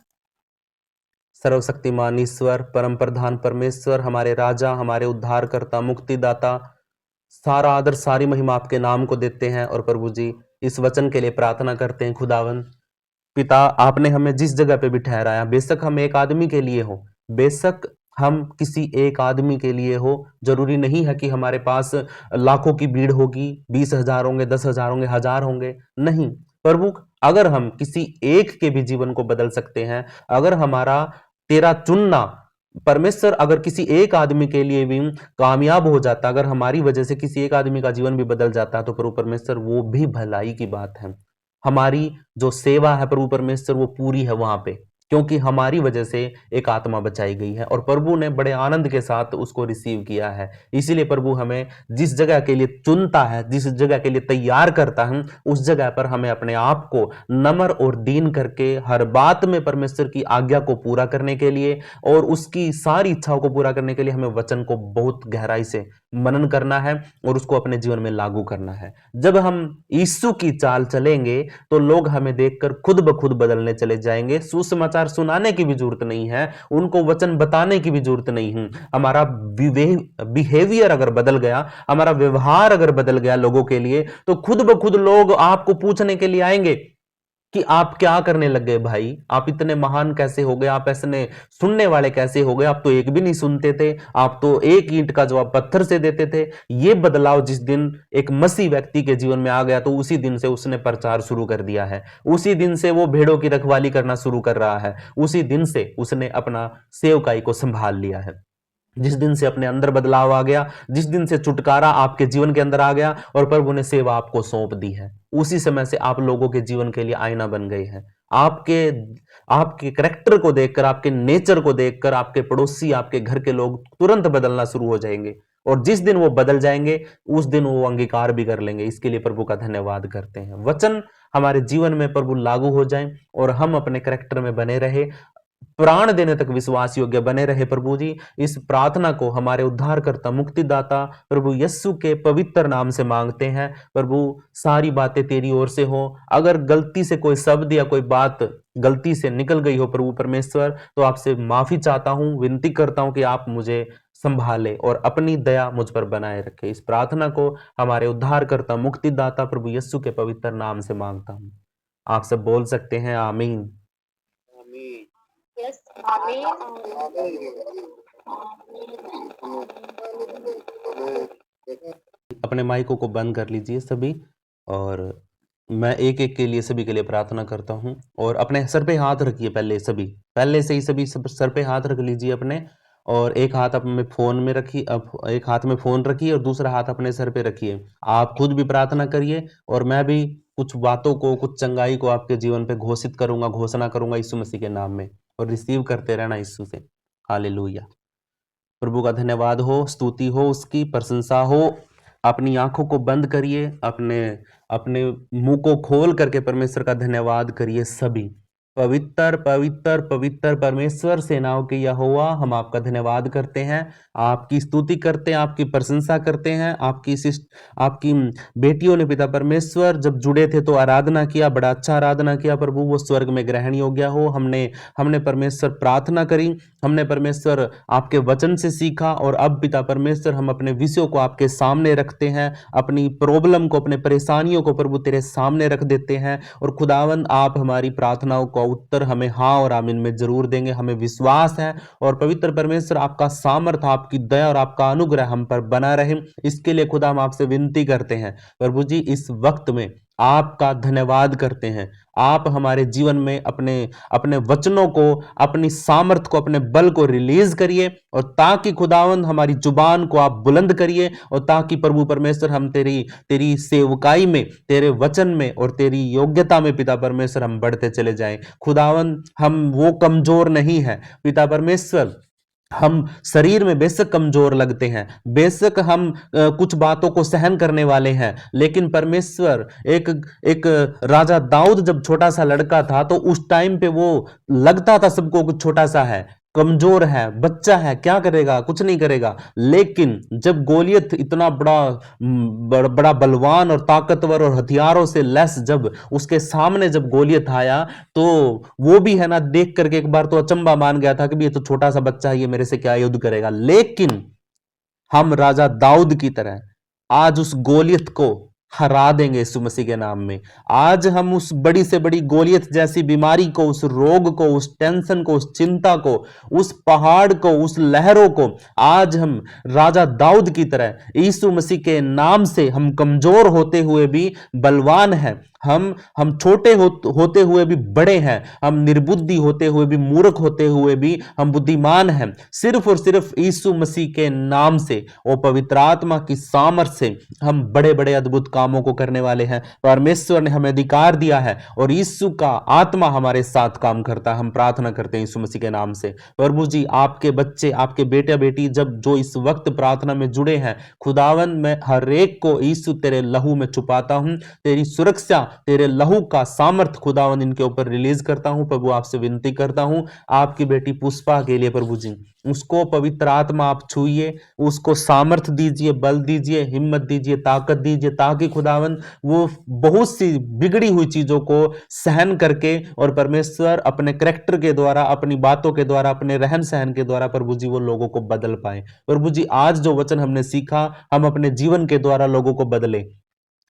[SPEAKER 1] सर्वशक्तिमान ईश्वर, परम प्रधान परमेश्वर, हमारे राजा, हमारे उद्धारकर्ता, मुक्तिदाता, सारा आदर सारी महिमा आपके नाम को देते हैं। और प्रभु जी इस वचन के लिए प्रार्थना करते हैं। खुदावन पिता, आपने हमें जिस जगह पे भी ठहराया, बेशक हम एक आदमी के लिए हो, बेशक हम किसी एक आदमी के लिए हो, जरूरी नहीं है कि हमारे पास लाखों की भीड़ होगी, 20,000 होंगे, 10,000 होंगे, 1,000 होंगे, नहीं प्रभु, अगर हम किसी एक के भी जीवन को बदल सकते हैं, अगर हमारा तेरा चुनना परमेश्वर अगर किसी एक आदमी के लिए भी कामयाब हो जाता, अगर हमारी वजह से किसी एक आदमी का जीवन भी बदल जाता, तो प्रभु परमेश्वर वो भी भलाई की बात है। हमारी जो सेवा है प्रभु परमेश्वर वो पूरी है वहां पे, क्योंकि हमारी वजह से एक आत्मा बचाई गई है और प्रभु ने बड़े आनंद के साथ उसको रिसीव किया है। इसीलिए प्रभु हमें जिस जगह के लिए चुनता है, जिस जगह के लिए तैयार करता है, उस जगह पर हमें अपने आप को नम्र और दीन करके हर बात में परमेश्वर की आज्ञा को पूरा करने के लिए और उसकी सारी इच्छाओं को पूरा करने के लिए हमें वचन को बहुत गहराई से मनन करना है और उसको अपने जीवन में लागू करना है। जब हम यीशु की चाल चलेंगे तो लोग हमें देखकर खुद ब खुद बदलने चले जाएंगे। सुसमाचार सुनाने की भी जरूरत नहीं है, उनको वचन बताने की भी जरूरत नहीं है। हमारा बिहेवियर अगर बदल गया, हमारा व्यवहार अगर बदल गया लोगों के लिए, तो खुद ब खुद लोग आपको पूछने के लिए आएंगे कि आप क्या करने लग गए भाई, आप इतने महान कैसे हो गए, आप ऐसे सुनने वाले कैसे हो गए, आप तो एक भी नहीं सुनते थे, आप तो एक ईंट का जवाब पत्थर से देते थे। ये बदलाव जिस दिन एक मसीह व्यक्ति के जीवन में आ गया, तो उसी दिन से उसने प्रचार शुरू कर दिया है, उसी दिन से वो भेड़ों की रखवाली करना शुरू कर रहा है, उसी दिन से उसने अपना सेवकाई को संभाल लिया है। जिस दिन से अपने अंदर बदलाव आ गया, जिस दिन से छुटकारा आपके जीवन के अंदर आ गया और प्रभु ने सेवा आपको सौंप दी है, उसी समय से आप लोगों के जीवन के लिए आईना बन गए हैं। आपके आपके करैक्टर को देखकर, आपके नेचर को देखकर आपके पड़ोसी, आपके घर के लोग तुरंत बदलना शुरू हो जाएंगे और जिस दिन वो बदल जाएंगे उस दिन वो अंगीकार भी कर लेंगे। इसके लिए प्रभु का धन्यवाद करते हैं। वचन हमारे जीवन में प्रभु लागू हो जाए और हम अपने करैक्टर में बने रहे, प्राण देने तक विश्वास योग्य बने रहे। प्रभु जी इस प्रार्थना को हमारे उद्धारकर्ता मुक्तिदाता प्रभु यस्सु के पवित्र नाम से मांगते हैं। प्रभु सारी बातें तेरी ओर से हो, अगर गलती से कोई शब्द या कोई बात गलती से निकल गई हो प्रभु परमेश्वर, तो आपसे माफी चाहता हूं, विनती करता हूं कि आप मुझे संभाले और अपनी दया मुझ पर बनाए रखे। इस प्रार्थना को हमारे उद्धारकर्ता मुक्तिदाता प्रभु यस्सु के पवित्र नाम से मांगता हूं। आप सब बोल सकते हैं आमीन।
[SPEAKER 2] यस, आमीन।
[SPEAKER 1] अपने माइकों को बंद कर लीजिए सभी, और मैं एक एक के लिए सभी के लिए प्रार्थना करता हूं। और अपने सर पे हाथ रखिए, पहले से ही सभी सर पे हाथ रख लीजिए अपने, और एक हाथ अपने फोन में रखिए, एक हाथ में फोन रखिए और दूसरा हाथ अपने सर पे रखिए। आप खुद भी प्रार्थना करिए और मैं भी कुछ बातों को, कुछ चंगाई को आपके जीवन पे घोषित करूंगा, घोषणा करूंगा यीशु मसीह के नाम में, और रिसीव करते रहना यीशु से। हालेलुया। प्रभु का धन्यवाद हो, स्तुति हो, उसकी प्रशंसा हो। अपनी आंखों को बंद करिए, अपने अपने मुंह को खोल करके परमेश्वर का धन्यवाद करिए सभी। पवित्र पवित्र पवित्र परमेश्वर सेनाओं के यहोवा, हम आपका धन्यवाद करते हैं, आपकी स्तुति करते हैं, आपकी प्रशंसा करते हैं। आपकी बेटियों ने पिता परमेश्वर जब जुड़े थे तो आराधना किया, बड़ा अच्छा आराधना किया प्रभु, वो स्वर्ग में ग्रहण योग्य हो। हमने परमेश्वर प्रार्थना करी, हमने परमेश्वर आपके वचन से सीखा, और अब पिता परमेश्वर हम अपने विषयों को आपके सामने रखते हैं, अपनी प्रॉब्लम को, अपने परेशानियों को प्रभु तेरे सामने रख देते हैं। और खुदावन आप हमारी प्रार्थनाओं का उत्तर हमें हाँ और आमीन में जरूर देंगे, हमें विश्वास है। और पवित्र परमेश्वर आपका सामर्थ, आपकी दया और आपका अनुग्रह हम पर बना रहे, इसके लिए खुदा हम आपसे विनती करते हैं। प्रभु जी इस वक्त में आपका धन्यवाद करते हैं। आप हमारे जीवन में अपने अपने वचनों को, अपनी सामर्थ को, अपने बल को रिलीज करिए, और ताकि खुदावंद हमारी जुबान को आप बुलंद करिए, और ताकि प्रभु परमेश्वर हम तेरी तेरी सेवकाई में, तेरे वचन में और तेरी योग्यता में पिता परमेश्वर हम बढ़ते चले जाएं। खुदावंद हम वो कमजोर नहीं है पिता परमेश्वर, हम शरीर में बेशक कमजोर लगते हैं, बेशक हम कुछ बातों को सहन करने वाले हैं, लेकिन परमेश्वर एक एक राजा दाऊद जब छोटा सा लड़का था तो उस टाइम पे वो लगता था सबको कुछ छोटा सा है, कमजोर है, बच्चा है, क्या करेगा, कुछ नहीं करेगा। लेकिन जब गोलियत इतना बड़ा बलवान और ताकतवर और हथियारों से लैस जब उसके सामने जब गोलियत आया, तो वो भी है ना देख करके एक बार तो अचंबा मान गया था कि ये तो छोटा सा बच्चा है, ये मेरे से क्या युद्ध करेगा। लेकिन हम राजा दाऊद की तरह आज उस गोलियत को हरा देंगे यीशु मसीह के नाम में। आज हम उस बड़ी से बड़ी गोलियत जैसी बीमारी को, उस रोग को, उस टेंशन को, उस चिंता को, उस पहाड़ को, उस लहरों को, आज हम राजा दाऊद की तरह यीशु मसीह के नाम से, हम कमजोर होते हुए भी बलवान हैं, हम छोटे होते हुए भी बड़े हैं, हम निर्बुद्धि होते हुए भी, मूर्ख होते हुए भी हम बुद्धिमान हैं, सिर्फ और सिर्फ यीशु मसीह के नाम से और पवित्र आत्मा की सामर्थ से हम बड़े बड़े अद्भुत कामों को करने वाले हैं। परमेश्वर ने हमें अधिकार दिया है और यीशु का आत्मा हमारे साथ काम करता है। हम प्रार्थना करते हैं यीशु मसीह के नाम से। प्रभु जी, आपके बच्चे, आपके बेटे बेटी जब जो इस वक्त प्रार्थना में जुड़े हैं, खुदावन मैं हर एक को यीशु तेरे लहू में छुपाता हूं, तेरी सुरक्षा, तेरे लहू का सामर्थ खुदावन इनके ऊपर रिलीज करता हूं। प्रभु आपसे विनती करता हूं, आपकी बेटी पुष्पा के लिए प्रभु जी, उसको पवित्र आत्मा आप छूइए, उसको सामर्थ दीजिए, बल दीजिए, हिम्मत दीजिए, ताकत दीजिए, ताकि खुदावन वो बहुत सी बिगड़ी हुई चीजों को सहन करके और परमेश्वर अपने करैक्टर के द्वारा, अपनी बातों के द्वारा, अपने रहन सहन के द्वारा प्रभु जी वो लोगों को बदल पाए। प्रभु जी, आज जो वचन हमने सीखा, हम अपने जीवन के द्वारा लोगों को बदले।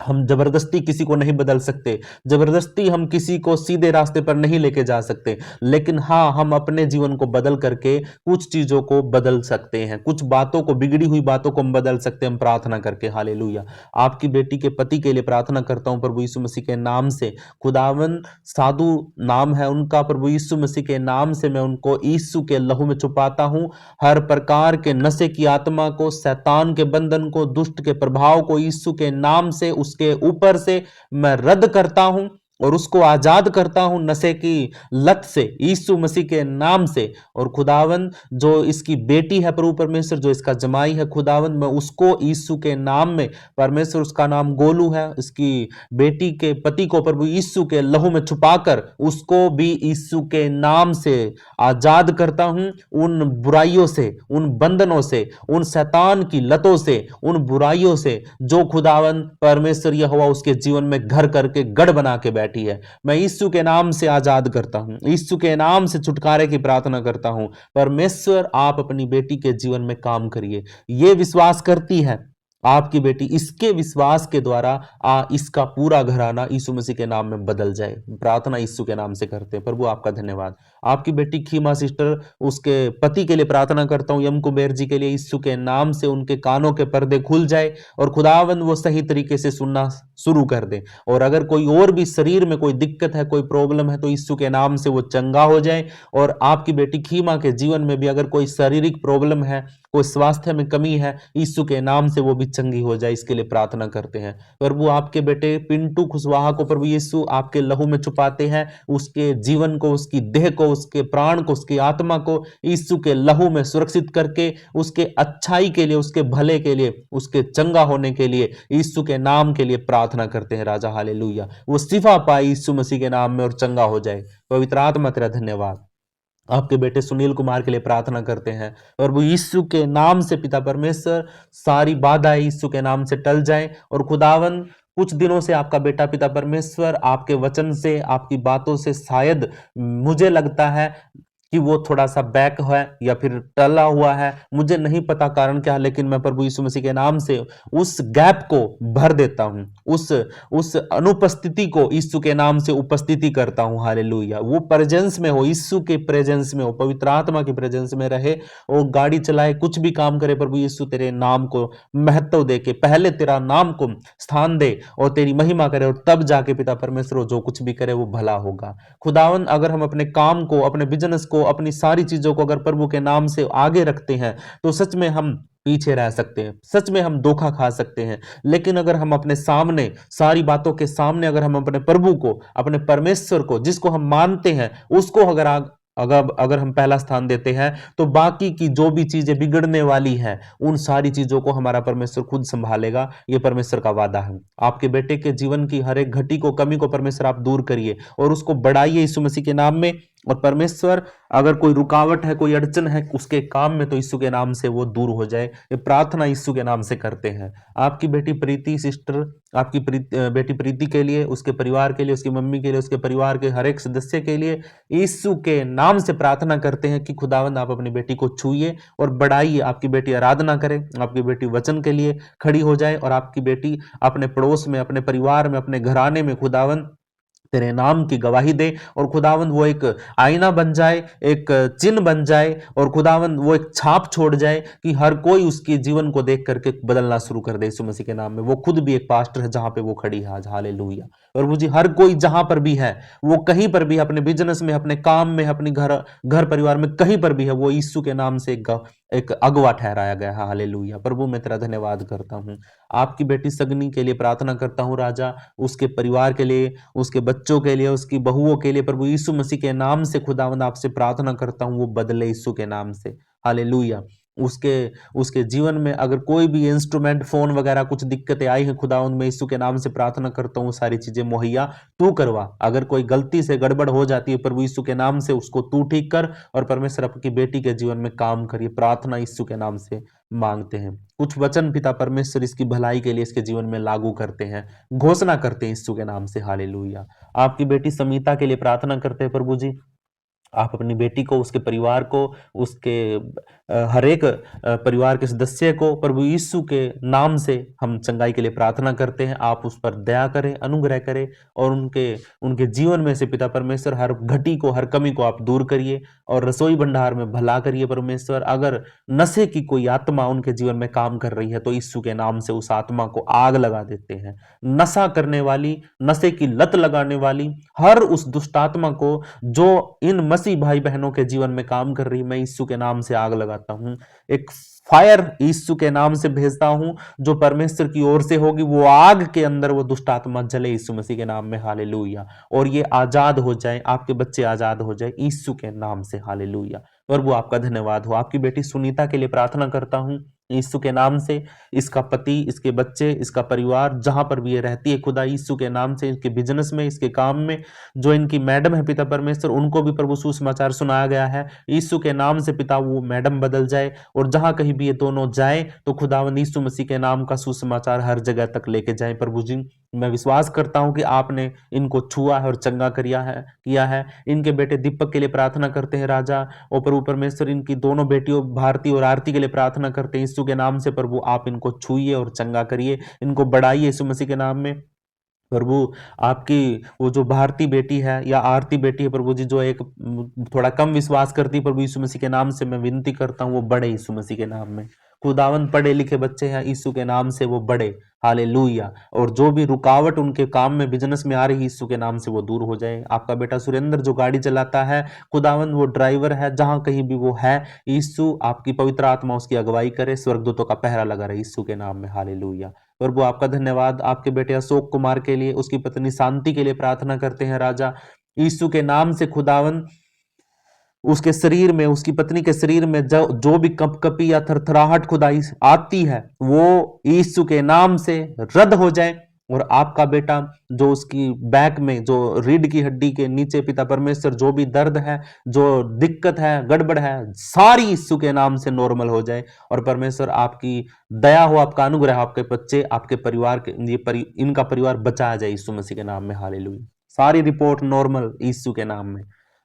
[SPEAKER 1] हम जबरदस्ती किसी को नहीं बदल सकते, जबरदस्ती हम किसी को सीधे रास्ते पर नहीं लेके जा सकते, लेकिन हाँ, हम अपने जीवन को बदल करके कुछ चीजों को बदल सकते हैं, कुछ बातों को, बिगड़ी हुई बातों को हम बदल सकते हैं, हम प्रार्थना करके। हालेलुया। आपकी बेटी के पति के लिए प्रार्थना करता हूं प्रभु यीशु मसीह के नाम से। खुदावन साधु नाम है उनका, प्रभु यीशु मसीह के नाम से मैं उनको यीशु के लहू में छुपाता हूं। हर प्रकार के नशे की आत्मा को, शैतान के बंधन को, दुष्ट के प्रभाव को यीशु के नाम से उसके ऊपर से मैं रद्द करता हूं और उसको आजाद करता हूं नशे की लत से, यीशु मसीह के नाम से। और खुदावन जो इसकी बेटी है प्रभु परमेश्वर, जो इसका जमाई है खुदावन, मैं उसको यीशु के नाम में, परमेश्वर उसका नाम गोलू है, इसकी बेटी के पति को प्रभु यीशु के लहू में छुपाकर उसको भी यीशु के नाम से आजाद करता हूं, उन बुराइयों से, उन बंधनों से, उन शैतान की लतों से, उन बुराइयों से जो खुदावन परमेश्वर यहोवा उसके जीवन में घर करके गढ़ बना के बैठी है, मैं यीशु के नाम से आजाद करता हूं, यीशु के नाम से छुटकारे की प्रार्थना करता हूं। परमेश्वर आप अपनी बेटी के जीवन में काम करिए, ये विश्वास करती है आपकी बेटी, इसके विश्वास के द्वारा इसका पूरा घराना यीशु मसीह के नाम में बदल जाए। प्रार्थना यीशु के नाम से करते हैं। प्रभु आपका धन्यवाद। आपकी बेटी खीमा सिस्टर, उसके पति के लिए प्रार्थना करता हूं, यम कुबेर जी के लिए, यीशु के नाम से उनके कानों के पर्दे खुल जाए और खुदावन वो सही तरीके से सुनना शुरू कर दे। और अगर कोई और भी शरीर में कोई दिक्कत है, कोई प्रॉब्लम है, तो यीशु के नाम से वो चंगा हो जाए। और आपकी बेटी खीमा के जीवन में भी अगर कोई शारीरिक प्रॉब्लम है, कोई स्वास्थ्य में कमी है, यीशु के नाम से वो भी चंगी हो जाए, इसके लिए प्रार्थना करते हैं। प्रभु आपके बेटे पिंटू कुशवाहा को प्रभु यीशु आपके लहू में छुपाते हैं, उसके जीवन को, उसकी देह को, उसके प्राण को, उसकी आत्मा को यीशु के लहू में सुरक्षित करके उसके अच्छाई के लिए, उसके भले के लिए, उसके चंगा होने के लिए यीशु के नाम के लिए प्रार्थना करते हैं। राजा हालेलुया, वो शिफा पाए यीशु मसीह के नाम में और चंगा हो जाए। पवित्र आत्मा तेरा धन्यवाद। आपके बेटे सुनील कुमार के लिए प्रार्थना करते हैं और वो यीशु के नाम से पिता परमेश्वर सारी बाधाएं यीशु के नाम से टल जाएं। और खुदावन कुछ दिनों से आपका बेटा पिता परमेश्वर आपके वचन से, आपकी बातों से शायद मुझे लगता है कि वो थोड़ा सा बैक है या फिर टला हुआ है, मुझे नहीं पता कारण क्या है, लेकिन मैं प्रभु यीशु मसीह के नाम से उस गैप को भर देता हूं, उस अनुपस्थिति को यीशु के नाम से उपस्थिति करता हूं। हालेलुया। वो प्रेजेंस में हो, यीशु के प्रेजेंस में हो, पवित्र आत्मा की प्रेजेंस में रहे, वो गाड़ी चलाए, कुछ भी काम करे, प्रभु यीशु तेरे नाम को महत्व दे के पहले तेरा नाम को स्थान दे और तेरी महिमा करे, और तब जाके पिता परमेश्वर जो कुछ भी करे वो भला होगा। खुदावन, अगर हम अपने काम को, अपने बिजनेस को, अपनी सारी चीजों को अगर प्रभु के नाम से आगे रखते हैं तो सच में हम पीछे रह सकते हैं, सच में हम धोखा खा सकते हैं। लेकिन अगर हम अपने सामने, सारी बातों के सामने, अगर हम अपने प्रभु को, अपने परमेश्वर को, जिसको हम मानते हैं, उसको अगर हम पहला स्थान देते हैं तो बाकी की जो भी चीजें बिगड़ने वाली हैं उन सारी चीजों को हमारा परमेश्वर खुद संभालेगा। ये परमेश्वर का वादा है। आपके बेटे के जीवन की हर एक घटी को, कमी को परमेश्वर आप दूर करिए और उसको बढ़ाइए यीशु मसीह के नाम में। और परमेश्वर, अगर कोई रुकावट है, कोई अड़चन है उसके काम में, तो यीशु के नाम से वो दूर हो जाए। ये प्रार्थना यीशु के नाम से करते हैं। आपकी बेटी प्रीति सिस्टर, आपकी बेटी प्रीति के लिए, उसके परिवार के लिए, उसकी मम्मी के लिए, उसके परिवार के हर एक सदस्य के लिए यीशु के नाम से प्रार्थना करते हैं कि खुदावंद आप अपनी बेटी को छूइए और बढ़ाइए। आपकी बेटी आराधना करे, आपकी बेटी वचन के लिए खड़ी हो जाए और आपकी बेटी अपने पड़ोस में, अपने परिवार में, अपने घराने में खुदावंद तेरे नाम की गवाही दे। और खुदावंद वो एक आईना बन जाए, एक चिन्ह बन जाए, और खुदावंद वो एक छाप छोड़ जाए कि हर कोई उसके जीवन को देख करके बदलना शुरू कर दे यीशु मसीह के नाम में। वो खुद भी एक पास्टर है जहां पे वो खड़ी है आज। हालेलुया। और मुझे हर कोई जहां पर भी है, वो कहीं पर भी, अपने बिजनेस में, अपने काम में, अपने घर परिवार में, कहीं पर भी है, वो यीशु के नाम से एक अगवा ठहराया गया है। हालेलुया। प्रभु मैं तेरा धन्यवाद करता हूँ। आपकी बेटी सगनी के लिए प्रार्थना करता हूँ राजा, उसके परिवार के लिए, उसके बच्चों के लिए, उसकी बहुओं के लिए, प्रभु यीशु मसीह के नाम से खुदावंद आपसे प्रार्थना करता हूँ वो बदले यीशु के नाम से। हालेलुया। उसके उसके जीवन में अगर कोई भी इंस्ट्रूमेंट, फोन वगैरह कुछ दिक्कतें आई हैं, खुदावंद मैं यीशु के नाम से प्रार्थना करता हूँ सारी चीजें मुहैया तू करवा। अगर कोई गलती से गड़बड़ हो जाती है, प्रभु यीशु के नाम से उसको तू ठीक कर, और परमेश्वर आपकी बेटी के जीवन में काम करिए। प्रार्थना यीशु के नाम से मांगते हैं। कुछ वचन पिता परमेश्वर इसकी भलाई के लिए इसके जीवन में लागू करते हैं, घोषणा करते हैं यीशु के नाम से। हालेलुया। आपकी बेटी समीता के लिए प्रार्थना करते हैं प्रभु जी। आप अपनी बेटी को, उसके परिवार को, उसके हर एक परिवार के सदस्य को प्रभु यीशु के नाम से हम चंगाई के लिए प्रार्थना करते हैं। आप उस पर दया करें, अनुग्रह करें, और उनके जीवन में से पिता परमेश्वर हर घटी को, हर कमी को आप दूर करिए और रसोई भंडार में भला करिए परमेश्वर। अगर नशे की कोई आत्मा उनके जीवन में काम कर रही है तो यीशु के नाम से उस आत्मा को आग लगा देते हैं। नशा करने वाली, नशे की लत लगाने वाली हर उस दुष्ट आत्मा को जो इन मसीह भाई बहनों के जीवन में काम कर रही, मैं यीशु के नाम से आग लगाता हूं। एक फायर यीशु के नाम से भेजता हूं जो परमेश्वर की ओर से होगी। वो आग के अंदर वो दुष्ट आत्मा जले यीशु मसीह के नाम में। हालेलुया। और ये आजाद हो जाए, आपके बच्चे आजाद हो जाए यीशु के नाम से। हालेलुया। प्रभु आपका धन्यवाद हो। आपकी बेटी सुनीता के लिए प्रार्थना करता हूं यीशु के नाम से। इसका पति, इसके बच्चे, इसका परिवार, जहां पर भी ये रहती है खुदा, यीशु के नाम से, इसके बिजनेस में, इसके काम में, जो इनकी मैडम है पिता परमेश्वर, उनको भी प्रभु सुसमाचार सुनाया गया है यीशु के नाम से। पिता वो मैडम बदल जाए, और जहां कहीं भी ये दोनों जाए तो खुदावंद यीशु मसीह के नाम का सुसमाचार हर जगह तक लेके जाए। प्रभु जी मैं विश्वास करता हूं कि आपने इनको छुआ है और चंगा किया है। इनके बेटे दीपक के लिए प्रार्थना करते हैं राजा, और प्रभु परमेश्वर इनकी दोनों बेटियों भारती और आरती के लिए प्रार्थना करते हैं यीशु के नाम से। प्रभु आप इनको छुइए और चंगा करिए, इनको बढ़ाइए यीशु मसीह के नाम में। प्रभु आपकी वो जो भारती बेटी है या आरती बेटी है प्रभु जी, जो एक थोड़ा कम विश्वास करती है, प्रभु यीशु मसीह के नाम से मैं विनती करता हूँ वो बड़े यीशु मसीह के नाम में। खुदावंद पढ़े लिखे बच्चे हैं, यीशु के नाम से वो बड़े। हालेलुया। और जो भी रुकावट उनके काम में, बिजनेस में आ रही, यीशु के नाम से वो दूर हो जाए। आपका बेटा सुरेंद्र जो गाड़ी चलाता है, खुदावंद वो ड्राइवर है, जहां कहीं भी वो है, यीशु आपकी पवित्र आत्मा उसकी अगुवाई करे, स्वर्गदूतों का पहरा लगा रहे यीशु के नाम में। हालेलुया। प्रभु आपका धन्यवाद। आपके बेटे अशोक कुमार के लिए, उसकी पत्नी शांति के लिए प्रार्थना करते हैं राजा, यीशु के नाम से। खुदावंद उसके शरीर में, उसकी पत्नी के शरीर में जो भी कपकपी या थरथराहट खुदाई आती है वो यीशु के नाम से रद्द हो जाए। और आपका बेटा जो उसकी बैक में, जो रीढ़ की हड्डी के नीचे पिता परमेश्वर जो भी दर्द है, जो दिक्कत है, गड़बड़ है, सारी यीशु के नाम से नॉर्मल हो जाए। और परमेश्वर आपकी दया हो, आपका अनुग्रह, आपके बच्चे, आपके परिवार के इनका परिवार बचाया जाए यीशु मसीह के नाम में। हालेलुया। सारी रिपोर्ट नॉर्मल यीशु के नाम में।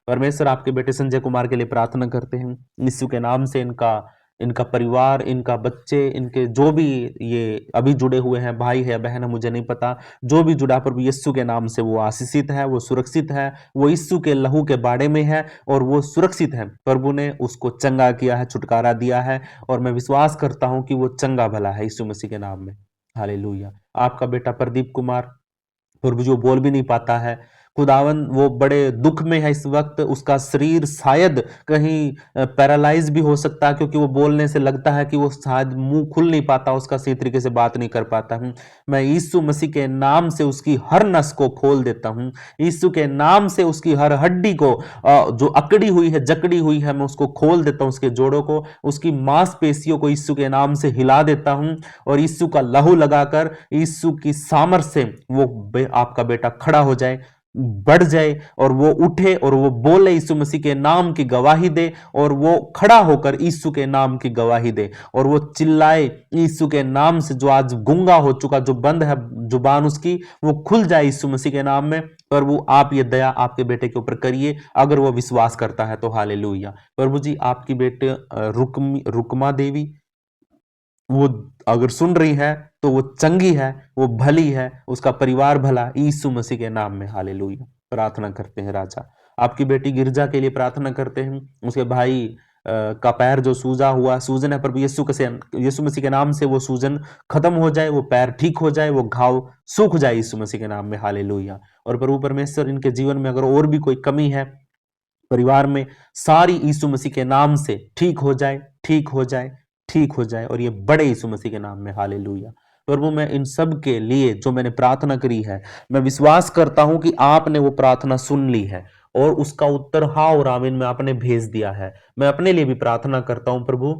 [SPEAKER 1] परमेश्वर आपके बेटे संजय कुमार के लिए प्रार्थना करते हैं, यीशु के नाम से इनका इनका परिवार, इनका बच्चे, इनके जो भी ये अभी जुड़े हुए हैं, भाई है बहन है मुझे नहीं पता, जो भी जुड़ा प्रभु यीशु के नाम से वो आशीषित है, वो सुरक्षित है, वो यीशु के लहू के बाड़े में है और वो सुरक्षित है। प्रभु ने उसको चंगा किया है, छुटकारा दिया है और मैं विश्वास करता हूं कि वो चंगा भला है यीशु मसीह के नाम में। हालेलुया। आपका बेटा प्रदीप कुमार, प्रभु जो बोल भी नहीं पाता है, खुदावन वो बड़े दुख में है इस वक्त, उसका शरीर शायद कहीं पैरालाइज भी हो सकता है, क्योंकि वो बोलने से लगता है कि वो शायद मुंह खुल नहीं पाता, उसका सही तरीके से बात नहीं कर पाता हूं। मैं यीशु मसीह के नाम से उसकी हर नस को खोल देता हूं, यीशु के नाम से उसकी हर हड्डी को जो अकड़ी हुई है, जकड़ी हुई है, मैं उसको खोल देता हूं, उसके जोड़ों को, उसकी मांसपेशियों को यीशु के नाम से हिला देता हूं और यीशु का लहू लगाकर यीशु की सामर्थ्य से वो आपका बेटा खड़ा हो जाए, बढ़ जाए और वो उठे और वो बोले यीशु मसीह के नाम की गवाही दे और वो खड़ा होकर यीशु के नाम की गवाही दे और वो चिल्लाए यीशु के नाम से, जो आज गूंगा हो चुका, जो बंद है जुबान उसकी, वो खुल जाए यीशु मसीह के नाम में। प्रभु आप ये दया आपके बेटे के ऊपर करिए, अगर वो विश्वास करता है तो हालेलुया। प्रभु जी आपकी बेटे रुकमा देवी, वो अगर सुन रही है तो वो चंगी है, वो भली है, उसका परिवार भला, यीशु मसीह के नाम में हालेलुया। प्रार्थना करते हैं राजा, आपकी बेटी गिरजा के लिए प्रार्थना करते हैं, उसके भाई का पैर जो सूजा हुआ, सूजन है प्रभु यीशु मसीह के नाम से वो सूजन खत्म हो जाए, वो पैर ठीक हो जाए, वो घाव सूख जाए यीशु मसीह के नाम में हालेलुया। और प्रभु परमेश्वर इनके जीवन में अगर और भी कोई कमी है परिवार में, सारी यीशु मसीह के नाम से ठीक हो जाए, ठीक हो जाए, ठीक हो जाए और ये बड़े यीशु मसीह के नाम में हालेलुया। प्रभु मैं इन सब के लिए जो मैंने प्रार्थना करी है, मैं विश्वास करता हूं कि आपने वो प्रार्थना सुन ली है और उसका उत्तर हाँ और आमीन में आपने भेज दिया है। मैं अपने लिए भी प्रार्थना करता हूं प्रभु,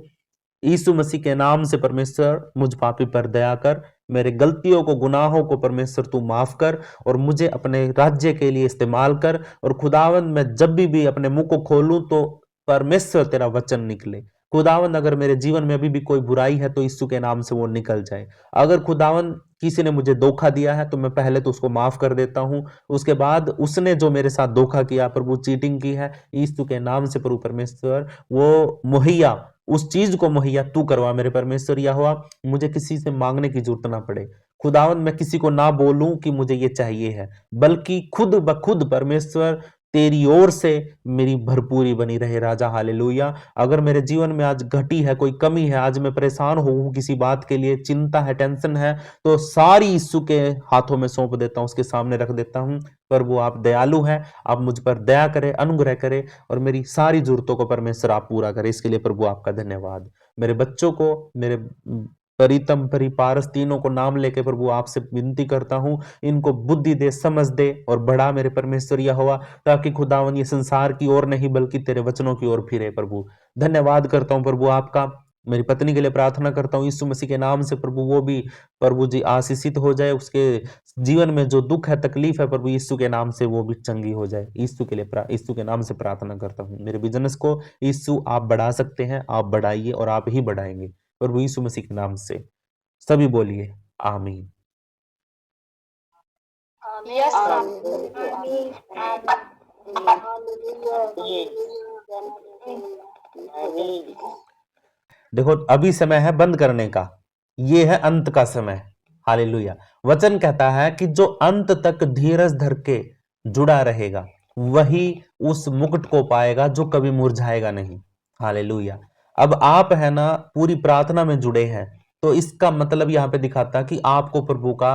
[SPEAKER 1] यीशु मसीह के नाम से परमेश्वर मुझ पापी पर दया कर, मेरे गलतियों को, गुनाहों को परमेश्वर तू माफ कर और मुझे अपने राज्य के लिए इस्तेमाल कर। और खुदावंद मैं जब भी अपने मुंह को खोलूं तो परमेश्वर तेरा वचन निकले। खुदावंद अगर मेरे जीवन में अभी भी कोई बुराई है तो यीशु के नाम से वो निकल जाए। अगर खुदावंद किसी ने मुझे धोखा दिया है तो मैं पहले तो उसको माफ कर देता हूं, उसके बाद उसने जो मेरे साथ धोखा किया, प्रभु चीटिंग की है, यीशु के नाम से प्रभु परमेश्वर वो मुहैया, उस चीज को मुहैया तू करवा मेरे परमेश्वर यहोवा, मुझे किसी से मांगने की जरूरत ना पड़े। खुदावंद मैं किसी को ना बोलूं कि मुझे ये चाहिए है, बल्कि खुद ब खुद परमेश्वर तेरी ओर से मेरी भरपूरी बनी रहे राजा हालेलुया। अगर मेरे जीवन में आज घटी है, कोई कमी है, आज मैं परेशान हूं किसी बात के लिए, चिंता है, टेंशन है, तो सारी यीशु के हाथों में सौंप देता हूं, उसके सामने रख देता हूं। प्रभु आप दयालु हैं, आप मुझ पर दया करें, अनुग्रह करें और मेरी सारी जरूरतों को परमेश्वर आप पूरा करें। इसके लिए प्रभु आपका धन्यवाद। मेरे बच्चों को, मेरे परितम परिपारस तीनों को नाम लेके प्रभु आपसे विनती करता हूं, इनको बुद्धि दे, समझ दे और बढ़ा मेरे परमेश्वर यहोवा, ताकि खुदावन ये संसार की ओर नहीं बल्कि तेरे वचनों की ओर फिरे। प्रभु धन्यवाद करता हूं प्रभु आपका। मेरी पत्नी के लिए प्रार्थना करता हूं यीशु मसीह के नाम से प्रभु, वो भी प्रभु जी आशीषित हो जाए, उसके जीवन में जो दुख है, तकलीफ है, प्रभु यीशु के नाम से वो भी चंगी हो जाए। यीशु के लिए यीशु के नाम से प्रार्थना करता हूं। मेरे बिजनेस को यीशु आप बढ़ा सकते हैं, आप बढ़ाइए और आप ही बढ़ाएंगे प्रभु यीशु मसीह के नाम से। सभी बोलिए आमीन।
[SPEAKER 2] यस
[SPEAKER 1] देखो अभी समय है बंद करने का, ये है अंत का समय। हालेलुया। वचन कहता है कि जो अंत तक धीरज धर के जुड़ा रहेगा वही उस मुकुट को पाएगा जो कभी मुरझाएगा नहीं। हालेलुया। अब आप है ना पूरी प्रार्थना में जुड़े हैं, तो इसका मतलब यहाँ पे दिखाता कि आपको प्रभु का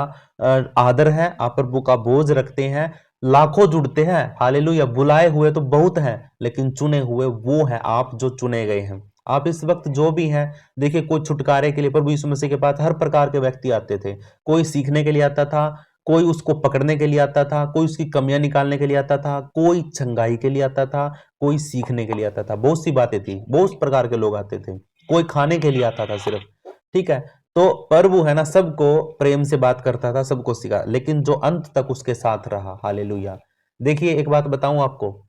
[SPEAKER 1] आदर है, आप प्रभु का बोझ रखते हैं। लाखों जुड़ते हैं, हालेलुया। बुलाए हुए तो बहुत हैं, लेकिन चुने हुए वो है आप जो चुने गए हैं। आप इस वक्त जो भी हैं, देखिए कोई छुटकारे के लिए प्रभु यीशु मसीह के पास हर प्रकार के व्यक्ति आते थे। कोई सीखने के लिए आता था, कोई उसको पकड़ने के लिए आता था, कोई उसकी कमियां निकालने के लिए आता था, कोई चंगाई के लिए आता था, कोई सीखने के लिए आता था। बहुत सी बातें थी, बहुत प्रकार के लोग आते थे। कोई खाने के लिए आता था सिर्फ, ठीक है। तो प्रभु है ना सबको प्रेम से बात करता था, सबको सिखा, लेकिन जो अंत तक उसके साथ रहा। हालेलुया। देखिए एक बात बताऊं आपको,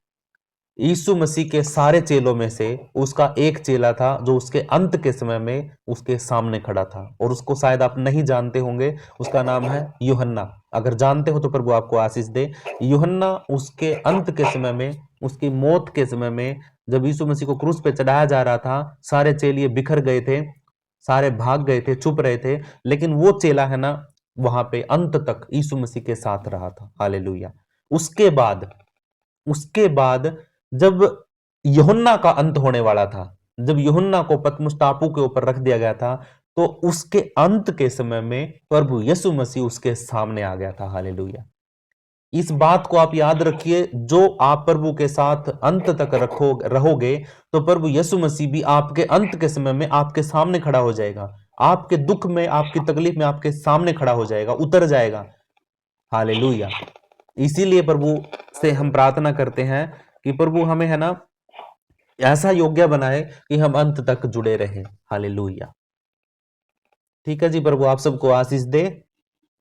[SPEAKER 1] यीशु मसीह के सारे चेलों में से उसका एक चेला था जो उसके अंत के समय में उसके सामने खड़ा था, और उसको शायद आप नहीं जानते होंगे, उसका नाम है यूहन्ना। अगर जानते हो तो प्रभु आपको आशीष दे। यूहन्ना उसके अंत के समय में उसकी मौत के समय में जब यीशु मसीह को क्रूस पे चढ़ाया जा रहा था, सारे चेलिए बिखर गए थे, सारे भाग गए थे, चुप रहे थे, लेकिन वो चेला है ना वहां पे अंत तक यीशु मसीह के साथ रहा था। हालेलुया। उसके बाद जब यूहन्ना का अंत होने वाला था, जब यूहन्ना को पतमुस टापू के ऊपर रख दिया गया था, तो उसके अंत के समय में प्रभु यीशु मसीह उसके सामने आ गया था। हालेलुया। इस बात को आप याद रखिए, जो आप प्रभु के साथ अंत तक रहोगे, तो प्रभु यीशु मसीह भी आपके अंत के समय में आपके सामने खड़ा हो जाएगा, आपके दुख में, आपकी तकलीफ में आपके सामने खड़ा हो जाएगा, उतर जाएगा। हालेलुया। इसीलिए प्रभु से हम प्रार्थना करते हैं कि प्रभु हमें है ना ऐसा योग्य बनाए कि हम अंत तक जुड़े रहें। हालेलुया। ठीक है जी, प्रभु आप सबको आशीष दे,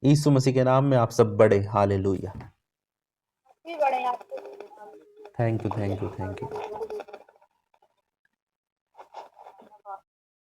[SPEAKER 1] यीशु मसीह के नाम में आप सब बड़े। हालेलुया।
[SPEAKER 2] भी बड़े आपको।
[SPEAKER 1] Thank you, thank you, thank you.